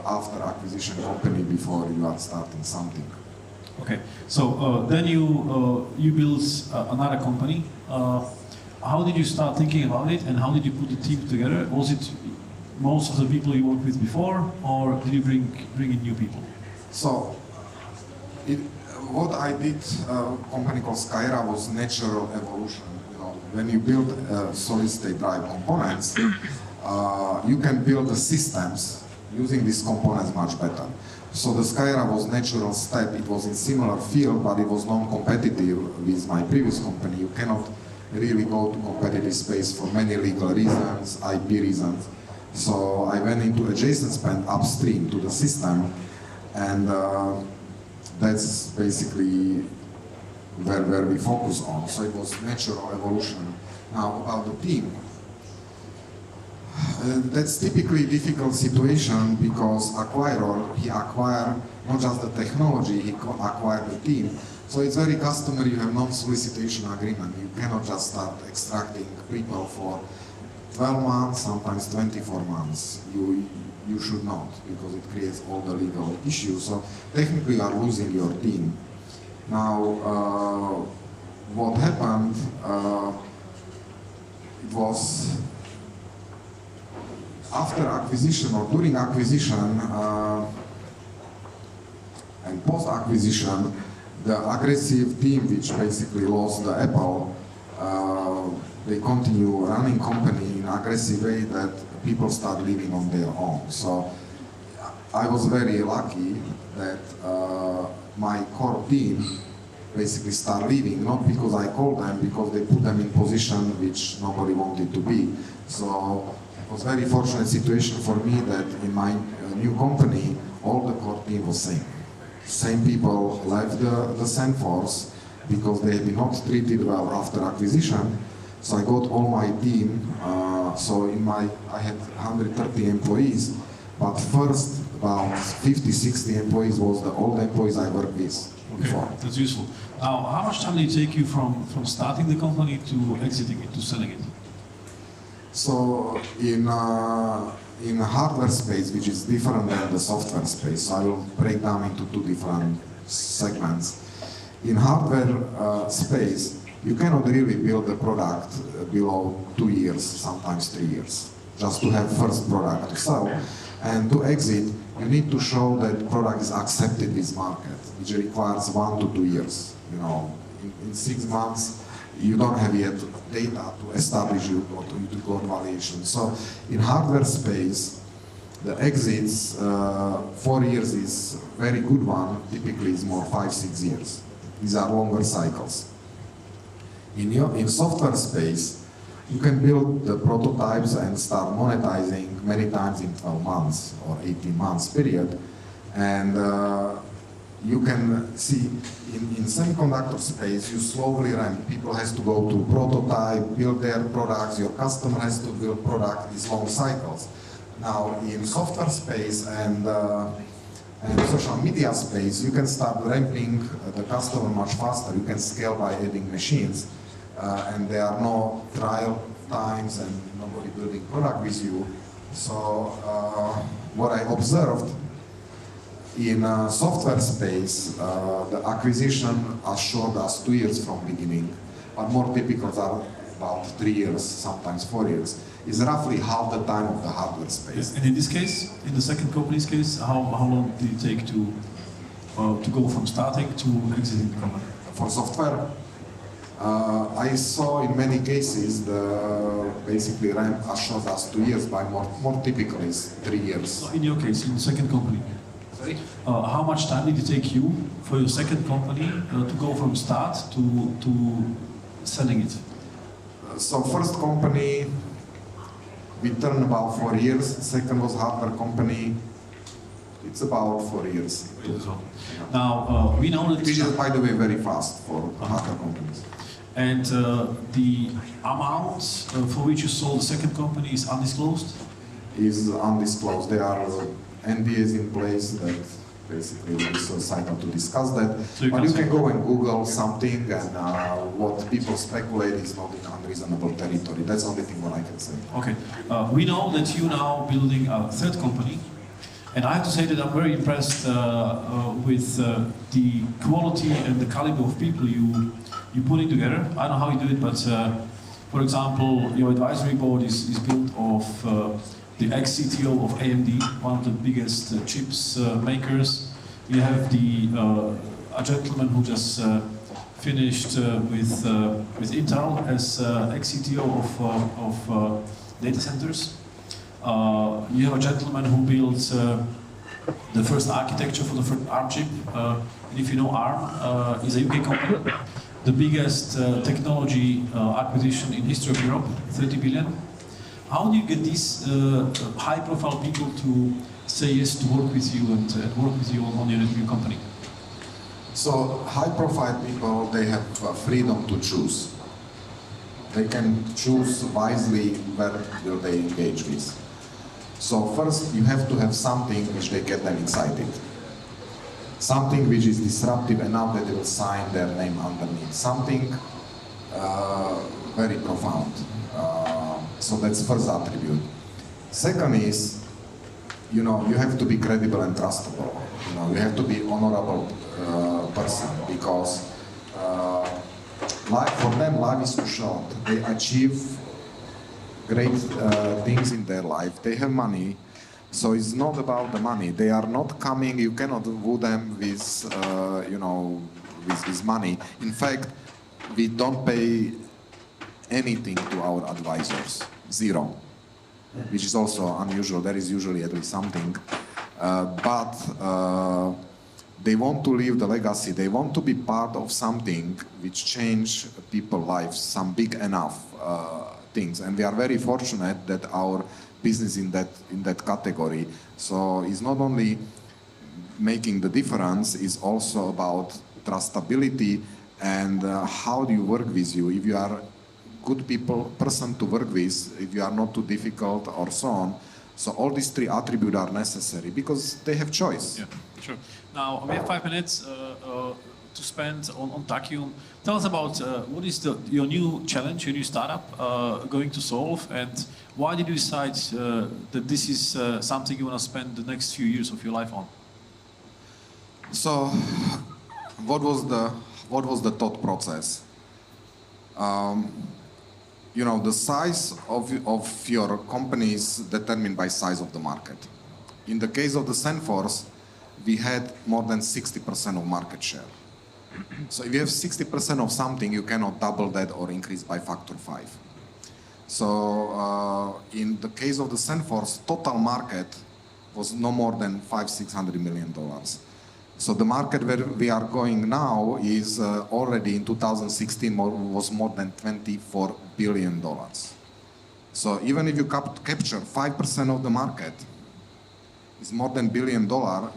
after acquisition company before you are starting something. Okay, so then you built another company. How did you start thinking about it, and how did you put the team together? Was it most of the people you worked with before, or did you bring in new people? So what I did, a company called Skyera, was natural evolution. When you build solid-state drive components, you can build the systems using these components much better. So the Skyera was natural step. It was in similar field, but it was non-competitive with my previous company. You cannot really go to competitive space for many legal reasons, IP reasons. So I went into adjacent spend upstream to the system, and that's basically where we focus on. So it was natural evolution. Now about the team. That's typically a difficult situation, because acquirer, he acquire not just the technology, he acquire the team. So it's very customary, you have non-solicitation agreement. You cannot just start extracting people for 12 months, sometimes 24 months. You should not, because it creates all the legal issues. So technically you are losing your team. Now, what happened, it was after acquisition or during acquisition and post-acquisition, the aggressive team, which basically lost the Apple, they continue running company in an aggressive way that people start living on their own. So I was very lucky that my core team basically start leaving, not because I called them, because they put them in position which nobody wanted to be. So it was a very fortunate situation for me that in my new company, all the core team was same. Same people left the SandForce because they had been not treated well after acquisition. So I got all my team. So I had 130 employees, but first about 50, 60 employees was the old employees I worked with before. Okay, that's useful. Now, how much time did it take you from starting the company to exiting it, to selling it? So in the hardware space, which is different than the software space, I will break down into two different segments. In hardware space, you cannot really build a product below 2 years, sometimes 3 years, just to have first product to sell. And to exit, you need to show that product is accepted in this market, which requires 1 to 2 years. In 6 months, you don't have yet data to establish you or to go valuation. So in hardware space, the exits, 4 years is very good one, typically is more 5, 6 years. These are longer cycles. In software space, you can build the prototypes and start monetizing many times in 12 months or 18 months period. And you can see in semiconductor space, you slowly ramp. People has to go to prototype, build their products, your customer has to build product, these long cycles. Now in software space and social media space, you can start ramping the customer much faster. You can scale by adding machines, and there are no trial times and nobody building product with you. So what I observed in software space, the acquisition assured us 2 years from beginning, but more typical are about 3 years, sometimes 4 years. Is roughly half the time of the hardware space. And in this case, in the second company's case, how long did it take to go from starting to exiting the company? For software, I saw in many cases the basically ramp assures us 2 years, but more typical is 3 years. So in your case, in the second company, sorry, how much time did it take you for your second company to go from start to selling it? So first company, we turned about 4 years. Second was hardware company. It's about 4 years. Now we know that. Which is, by the way, very fast for hardware companies. And the amount for which you sold the second company is undisclosed? Is undisclosed. There are NDAs in place that basically it's a cycle to discuss that. So but you can go and Google something, and what people speculate is not in unreasonable territory. That's the only thing what I can say. Okay. We know that you now building a third company, and I have to say that I'm very impressed with the quality and the caliber of people you putting together. I don't know how you do it, but for example, your advisory board is built of the ex-CTO of AMD, one of the biggest chips makers. You have a gentleman who just finished with Intel as ex-CTO of data centers. You have a gentleman who built the first architecture for the first ARM chip. And if you know ARM, is a UK company. The biggest technology acquisition in history of Europe, 30 billion. How do you get these high-profile people to say yes to work with you and work with you on your new company? So high-profile people, they have freedom to choose. They can choose wisely where will they engage with. So first, you have to have something which they get them excited. Something which is disruptive enough that they will sign their name underneath. Something very profound. So that's first attribute. Second is, you have to be credible and trustable. You have to be honorable person, because for them life is too short. They achieve great things in their life. They have money, so it's not about the money. They are not coming. You cannot woo them with with money. In fact, we don't pay anything to our advisors, zero, which is also unusual. There is usually at least something, but they want to leave the legacy. They want to be part of something which change people's lives, some big enough things. And we are very fortunate that our business in that category. So it's not only making the difference, it's also about trustability and how do you work with you. If you are good person to work with, if you are not too difficult or so on. So all these three attributes are necessary because they have choice. Yeah, sure. Now we have 5 minutes to spend on Tachyum. Tell us about what is your new challenge, your new startup going to solve, and why did you decide that this is something you want to spend the next few years of your life on? So, what was the thought process? The size of your company is determined by size of the market. In the case of the SandForce, we had more than 60% of market share. So if you have 60% of something, you cannot double that or increase by factor 5. So in the case of the SandForce, total market was no more than $500-600 million. So the market where we are going now is already in 2016 was more than $24 billion. So even if you capture 5% of the market, is more than $1 billion,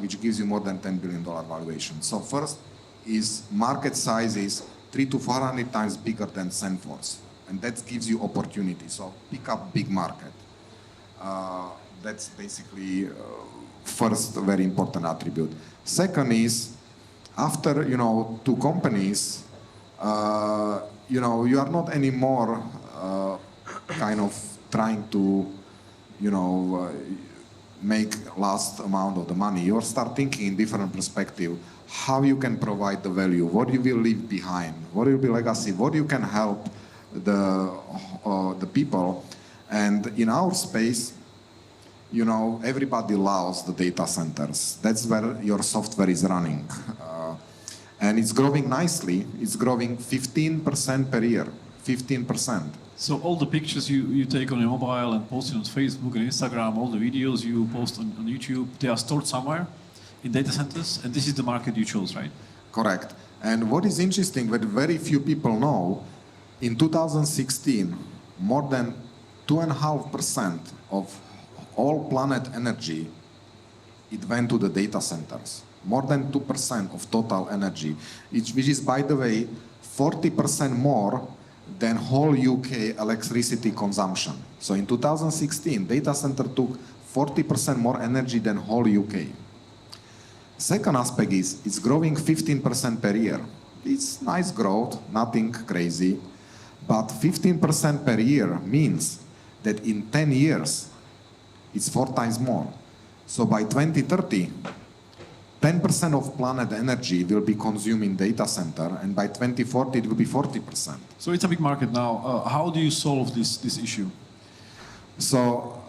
which gives you more than $10 billion valuation. So first is market size is 300 to 400 times bigger than SandForce, and that gives you opportunity. So pick up big market. That's basically first very important attribute. Second is after two companies, you are not anymore kind of trying to make last amount of the money. You start thinking in different perspective, how you can provide the value, what you will leave behind, what will be legacy, what you can help the people. And in our space, everybody loves the data centers. That's where your software is running. And it's growing nicely. It's growing 15% per year, 15%. So all the pictures you take on your mobile and post it on Facebook and Instagram, all the videos you post on YouTube, they are stored somewhere in data centers, and this is the market you chose, right? Correct. And what is interesting, what very few people know, in 2016, more than 2.5% of all planet energy, it went to the data centers. More than 2% of total energy, which is, by the way, 40% more than whole UK electricity consumption. So in 2016, data center took 40% more energy than whole UK. Second aspect is it's growing 15% per year. It's nice growth, nothing crazy, but 15% per year means that in 10 years, it's 4 times more. So by 2030, 10% of planet energy will be consumed in data center, and by 2040 it will be 40%. So it's a big market now. How do you solve this issue? So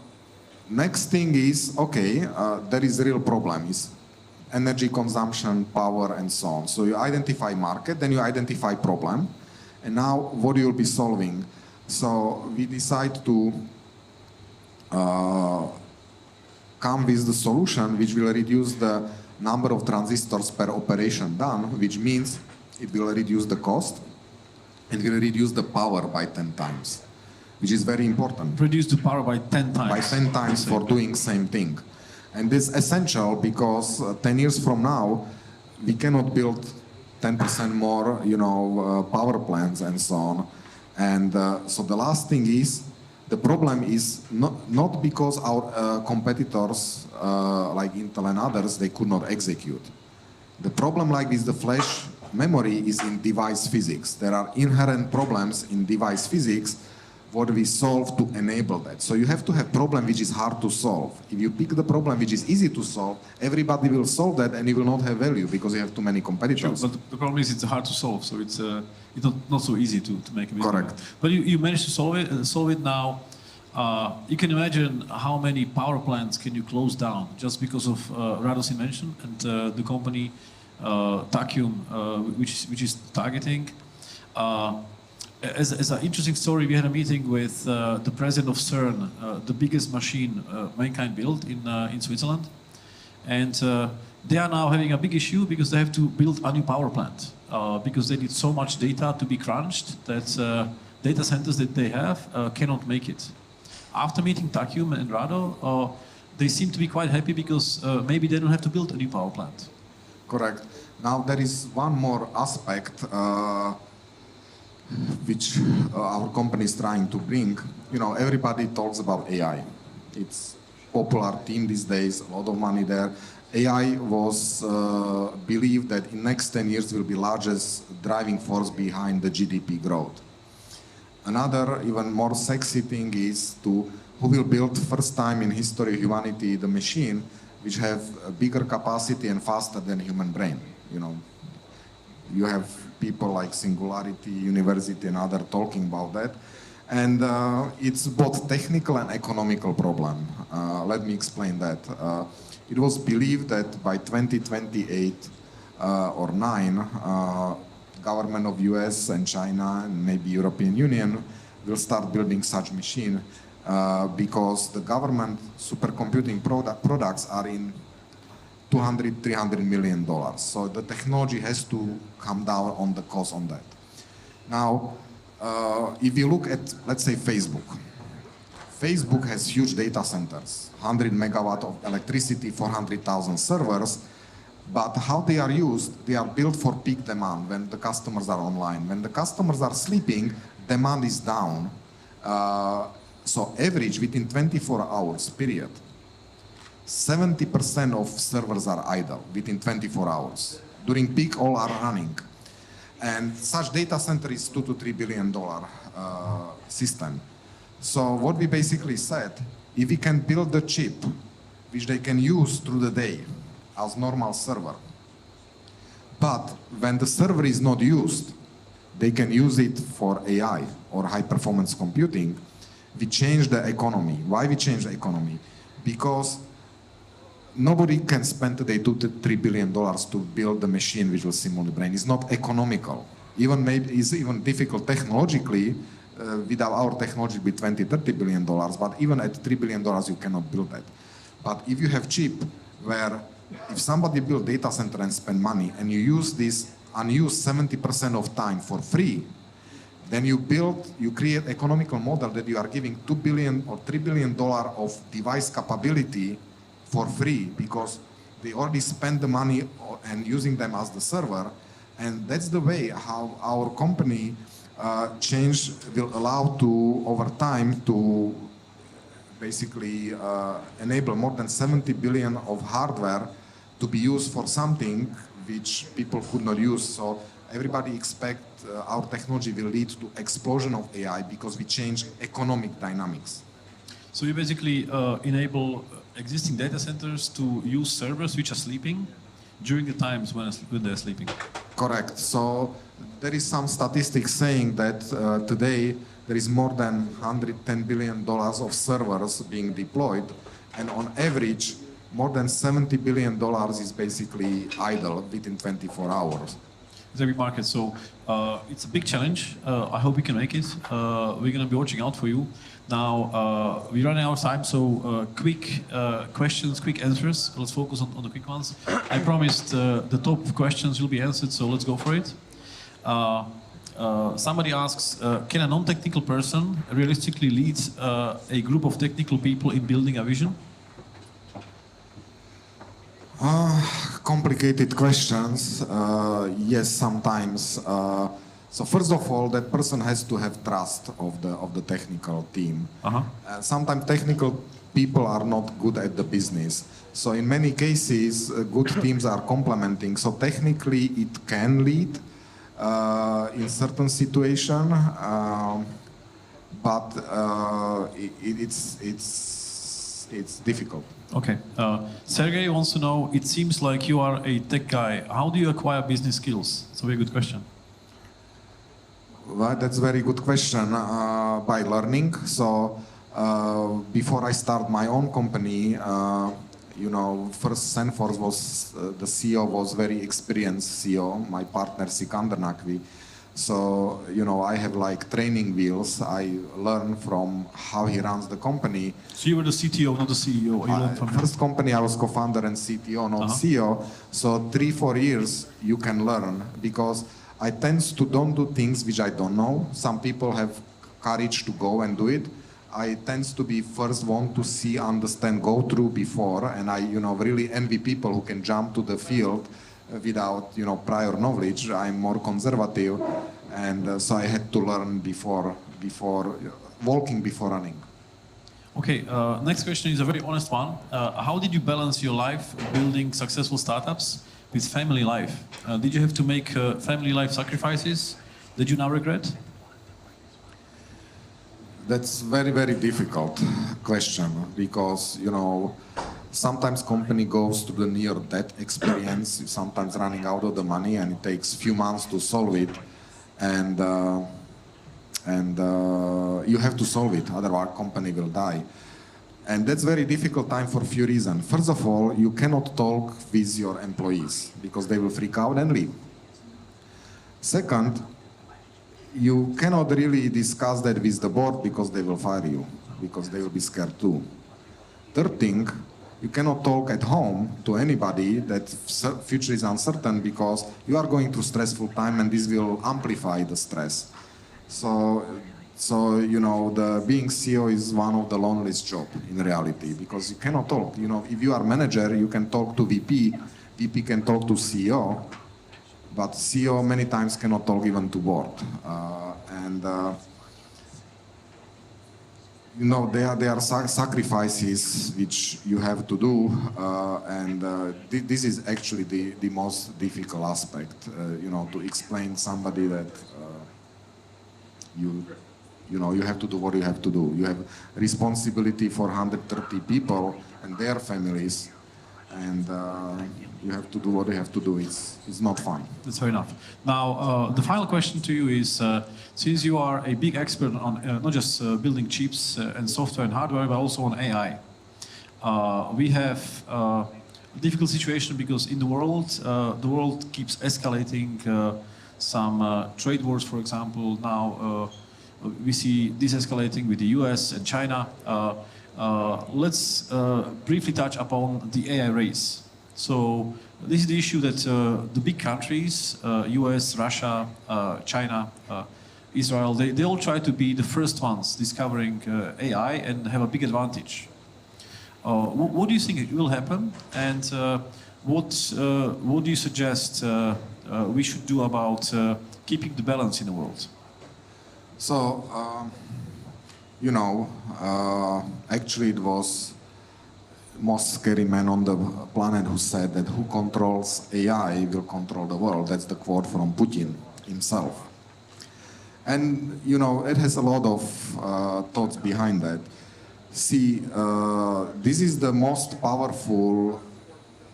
next thing is, okay, there is a real problem, is energy consumption, power, and so on. So you identify market, then you identify problem, and now what you will be solving. So we decide to come with the solution which will reduce the number of transistors per operation done, which means it will reduce the cost and will reduce the power by 10 times, which is very important. Reduce the power by 10 times. By 10 times for doing same thing. And this is essential because 10 years from now, we cannot build 10% more, power plants and so on. And so the last thing is, the problem is not because our competitors, like Intel and others, they could not execute. The problem like with the flash memory is in device physics. There are inherent problems in device physics what we solve to enable that. So you have to have problem which is hard to solve. If you pick the problem which is easy to solve, everybody will solve that and you will not have value because you have too many competitors. Sure, but the problem is it's hard to solve, so it's not so easy to make a business. Correct. But you managed to solve it now. You can imagine how many power plants can you close down just because of Rado's invention and the company Tachyum, which is targeting. As an interesting story, we had a meeting with the president of CERN, the biggest machine mankind built in Switzerland, and they are now having a big issue because they have to build a new power plant because they need so much data to be crunched that data centers that they have cannot make it. After meeting Tachyum and Rado, they seem to be quite happy because maybe they don't have to build a new power plant. Correct. Now there is one more aspect which our company is trying to bring. Everybody talks about AI. It's popular theme these days, a lot of money there. AI was believed that in next 10 years will be largest driving force behind the GDP growth. Another even more sexy thing is who will build first time in history of humanity the machine which have a bigger capacity and faster than human brain. You have people like Singularity University and other talking about that. And it's both technical and economical problem. Let me explain that. It was believed that by 2028 or 9, government of US and China and maybe European Union will start building such machine because the government supercomputing products are in $200–300 million. So the technology has to come down on the cost on that. Now, if you look at, let's say, Facebook. Facebook has huge data centers, 100 megawatt of electricity, 400,000 servers, but how they are used, they are built for peak demand when the customers are online. When the customers are sleeping, demand is down. So average within 24 hours, period, 70% of servers are idle within 24 hours. During peak, all are running. And such data center is $2 to $3 billion system. So what we basically said, if we can build the chip, which they can use through the day as normal server, but when the server is not used, they can use it for AI or high performance computing, we change the economy. Why we change the economy? Because nobody can spend today $2 to $3 billion to build the machine which will simulate the brain. It's not economical. Even maybe it's even difficult technologically. Without our technology, it'd be $20, $30 billion. But even at $3 billion, you cannot build that. But if you have chip, where if somebody build data center and spend money, and you use this unused 70% of time for free, then you create economical model that you are giving $2 billion or $3 billion of device capability for free, because they already spend the money and using them as the server. And that's the way how our company change will allow to, over time, to basically enable more than 70 billion of hardware to be used for something which people could not use. So everybody expect our technology will lead to explosion of AI because we change economic dynamics. So you basically enable existing data centers to use servers which are sleeping during the times when they're sleeping. Correct. So there is some statistics saying that today there is more than $110 billion of servers being deployed, and on average, more than $70 billion is basically idle within 24 hours. It's every market, so it's a big challenge. I hope we can make it. We're going to be watching out for you. Now, we're running out of time, so quick questions, quick answers. Let's focus on the quick ones. I promised the top questions will be answered, so let's go for it. Somebody asks, can a non-technical person realistically lead a group of technical people in building a vision? Complicated questions. Yes, sometimes. So first of all, that person has to have trust of the technical team. Sometimes technical people are not good at the business. So in many cases, good teams are complementing. So technically, it can lead in certain situation, but it's difficult. Okay. Sergey wants to know, it seems like you are a tech guy. How do you acquire business skills? It's a very good question. Well, that's a very good question. By learning. So before I start my own company, first SandForce was, the CEO was very experienced CEO, my partner Sikander Nakvi. So, I have like training wheels. I learn from how he runs the company. So you were the CTO, not the CEO? First company I was co-founder and CTO, not CEO. So 3-4 years you can learn, because I tend to don't do things which I don't know. Some people have courage to go and do it. I tend to be first want to see, understand, go through before, and I really envy people who can jump to the field without prior knowledge. I'm more conservative, and so I had to learn before walking before running. Okay, next question is a very honest one. How did you balance your life building successful startups with family life? Did you have to make family life sacrifices that you now regret? That's very, very difficult question, because sometimes company goes to the near death experience, sometimes running out of the money, and it takes few months to solve it, and you have to solve it, otherwise company will die. And that's very difficult time for a few reasons. First of all, you cannot talk with your employees because they will freak out and leave. Second, you cannot really discuss that with the board because they will fire you, because they will be scared too. Third thing, you cannot talk at home to anybody that future is uncertain, because you are going through stressful time and this will amplify the stress. So So, you know, the being CEO is one of the loneliest job in reality, because you cannot talk. You know, if you are manager, you can talk to VP, VP can talk to CEO, but CEO many times cannot talk even to board. You know, there are sacrifices which you have to do, this is actually the most difficult aspect, you know, to explain somebody that you know, you have to do what you have to do. You have responsibility for 130 people and their families, and you have to do what you have to do. It's not fun. That's fair enough. Now, the final question to you is, since you are a big expert on not just building chips and software and hardware, but also on AI, we have a difficult situation because in the world keeps escalating. Some trade wars, for example, now we see this escalating with the US and China. Let's briefly touch upon the AI race. So this is the issue that the big countries, US, Russia, China, Israel, they all try to be the first ones discovering AI and have a big advantage. What do you think will happen, and what do you suggest we should do about keeping the balance in the world? So, you know, actually it was most scary man on the planet who said that who controls AI will control the world. That's the quote from Putin himself. And, you know, it has a lot of thoughts behind that. See, this is the most powerful,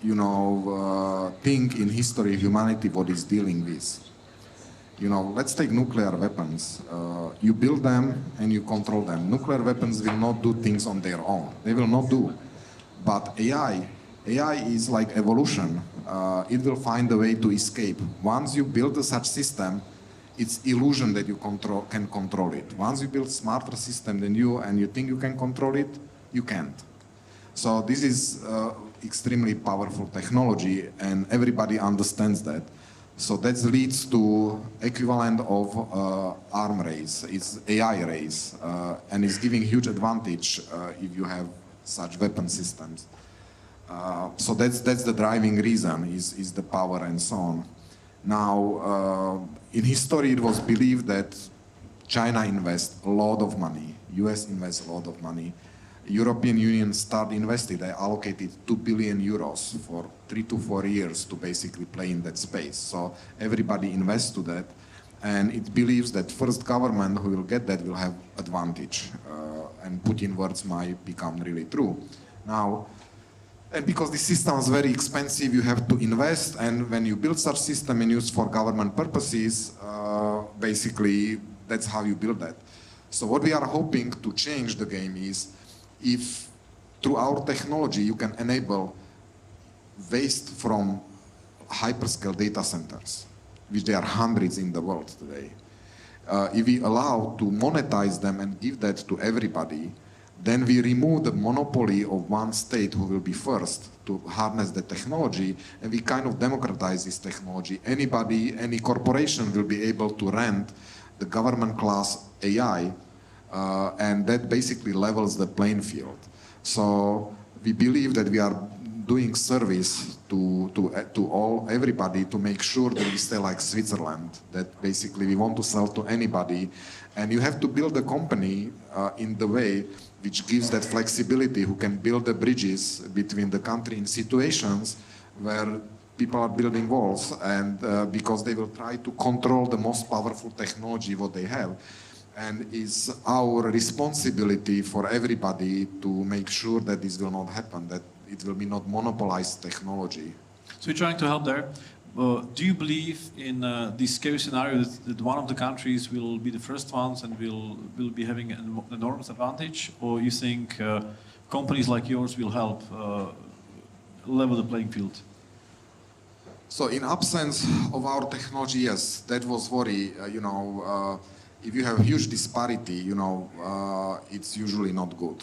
you know, thing in history of humanity what is dealing with. You know, let's take nuclear weapons. You build them and you control them. Nuclear weapons will not do things on their own. They will not do. But AI is like evolution. It will find a way to escape. Once you build such system, it's illusion that you can control it. Once you build smarter system than you and you think you can control it, you can't. So this is extremely powerful technology, and everybody understands that. So that leads to equivalent of arm race. It's AI race, and it's giving huge advantage if you have such weapon systems. So that's the driving reason is the power and so on. Now, in history, it was believed that China invests a lot of money, US invests a lot of money, European Union started investing. They allocated 2 billion euros for 3 to 4 years to basically play in that space. So everybody invests to that, and it believes that first government who will get that will have advantage, and Putin's words might become really true. Now, and because the system is very expensive, you have to invest, and when you build such system and use for government purposes, basically that's how you build that. So what we are hoping to change the game is, if through our technology you can enable waste from hyperscale data centers, which there are hundreds in the world today, if we allow to monetize them and give that to everybody, then we remove the monopoly of one state who will be first to harness the technology, and we kind of democratize this technology. Anybody, any corporation will be able to rent the government class AI, and that basically levels the playing field. So we believe that we are doing service to everybody to make sure that we stay like Switzerland, that basically we want to sell to anybody, and you have to build a company in the way which gives that flexibility, who can build the bridges between the country in situations where people are building walls, and because they will try to control the most powerful technology what they have. And it's our responsibility for everybody to make sure that this will not happen, that it will be not monopolized technology. So you're trying to help there. Do you believe in this scary scenario that one of the countries will be the first ones and will be having an enormous advantage? Or you think companies like yours will help level the playing field? So in absence of our technology, yes, that was worry. If you have huge disparity, it's usually not good.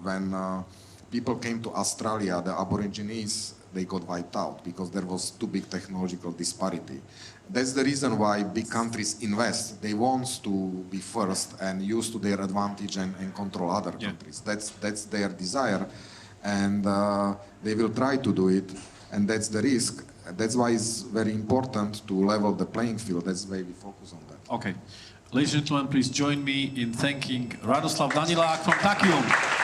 When people came to Australia, the Aborigines, they got wiped out because there was too big technological disparity. That's the reason why big countries invest. They want to be first and use to their advantage and control other countries. That's their desire, and they will try to do it, and that's the risk. That's why it's very important to level the playing field. That's why we focus on that. Okay. Ladies and gentlemen, please join me in thanking Rado Danilak from Tachyum.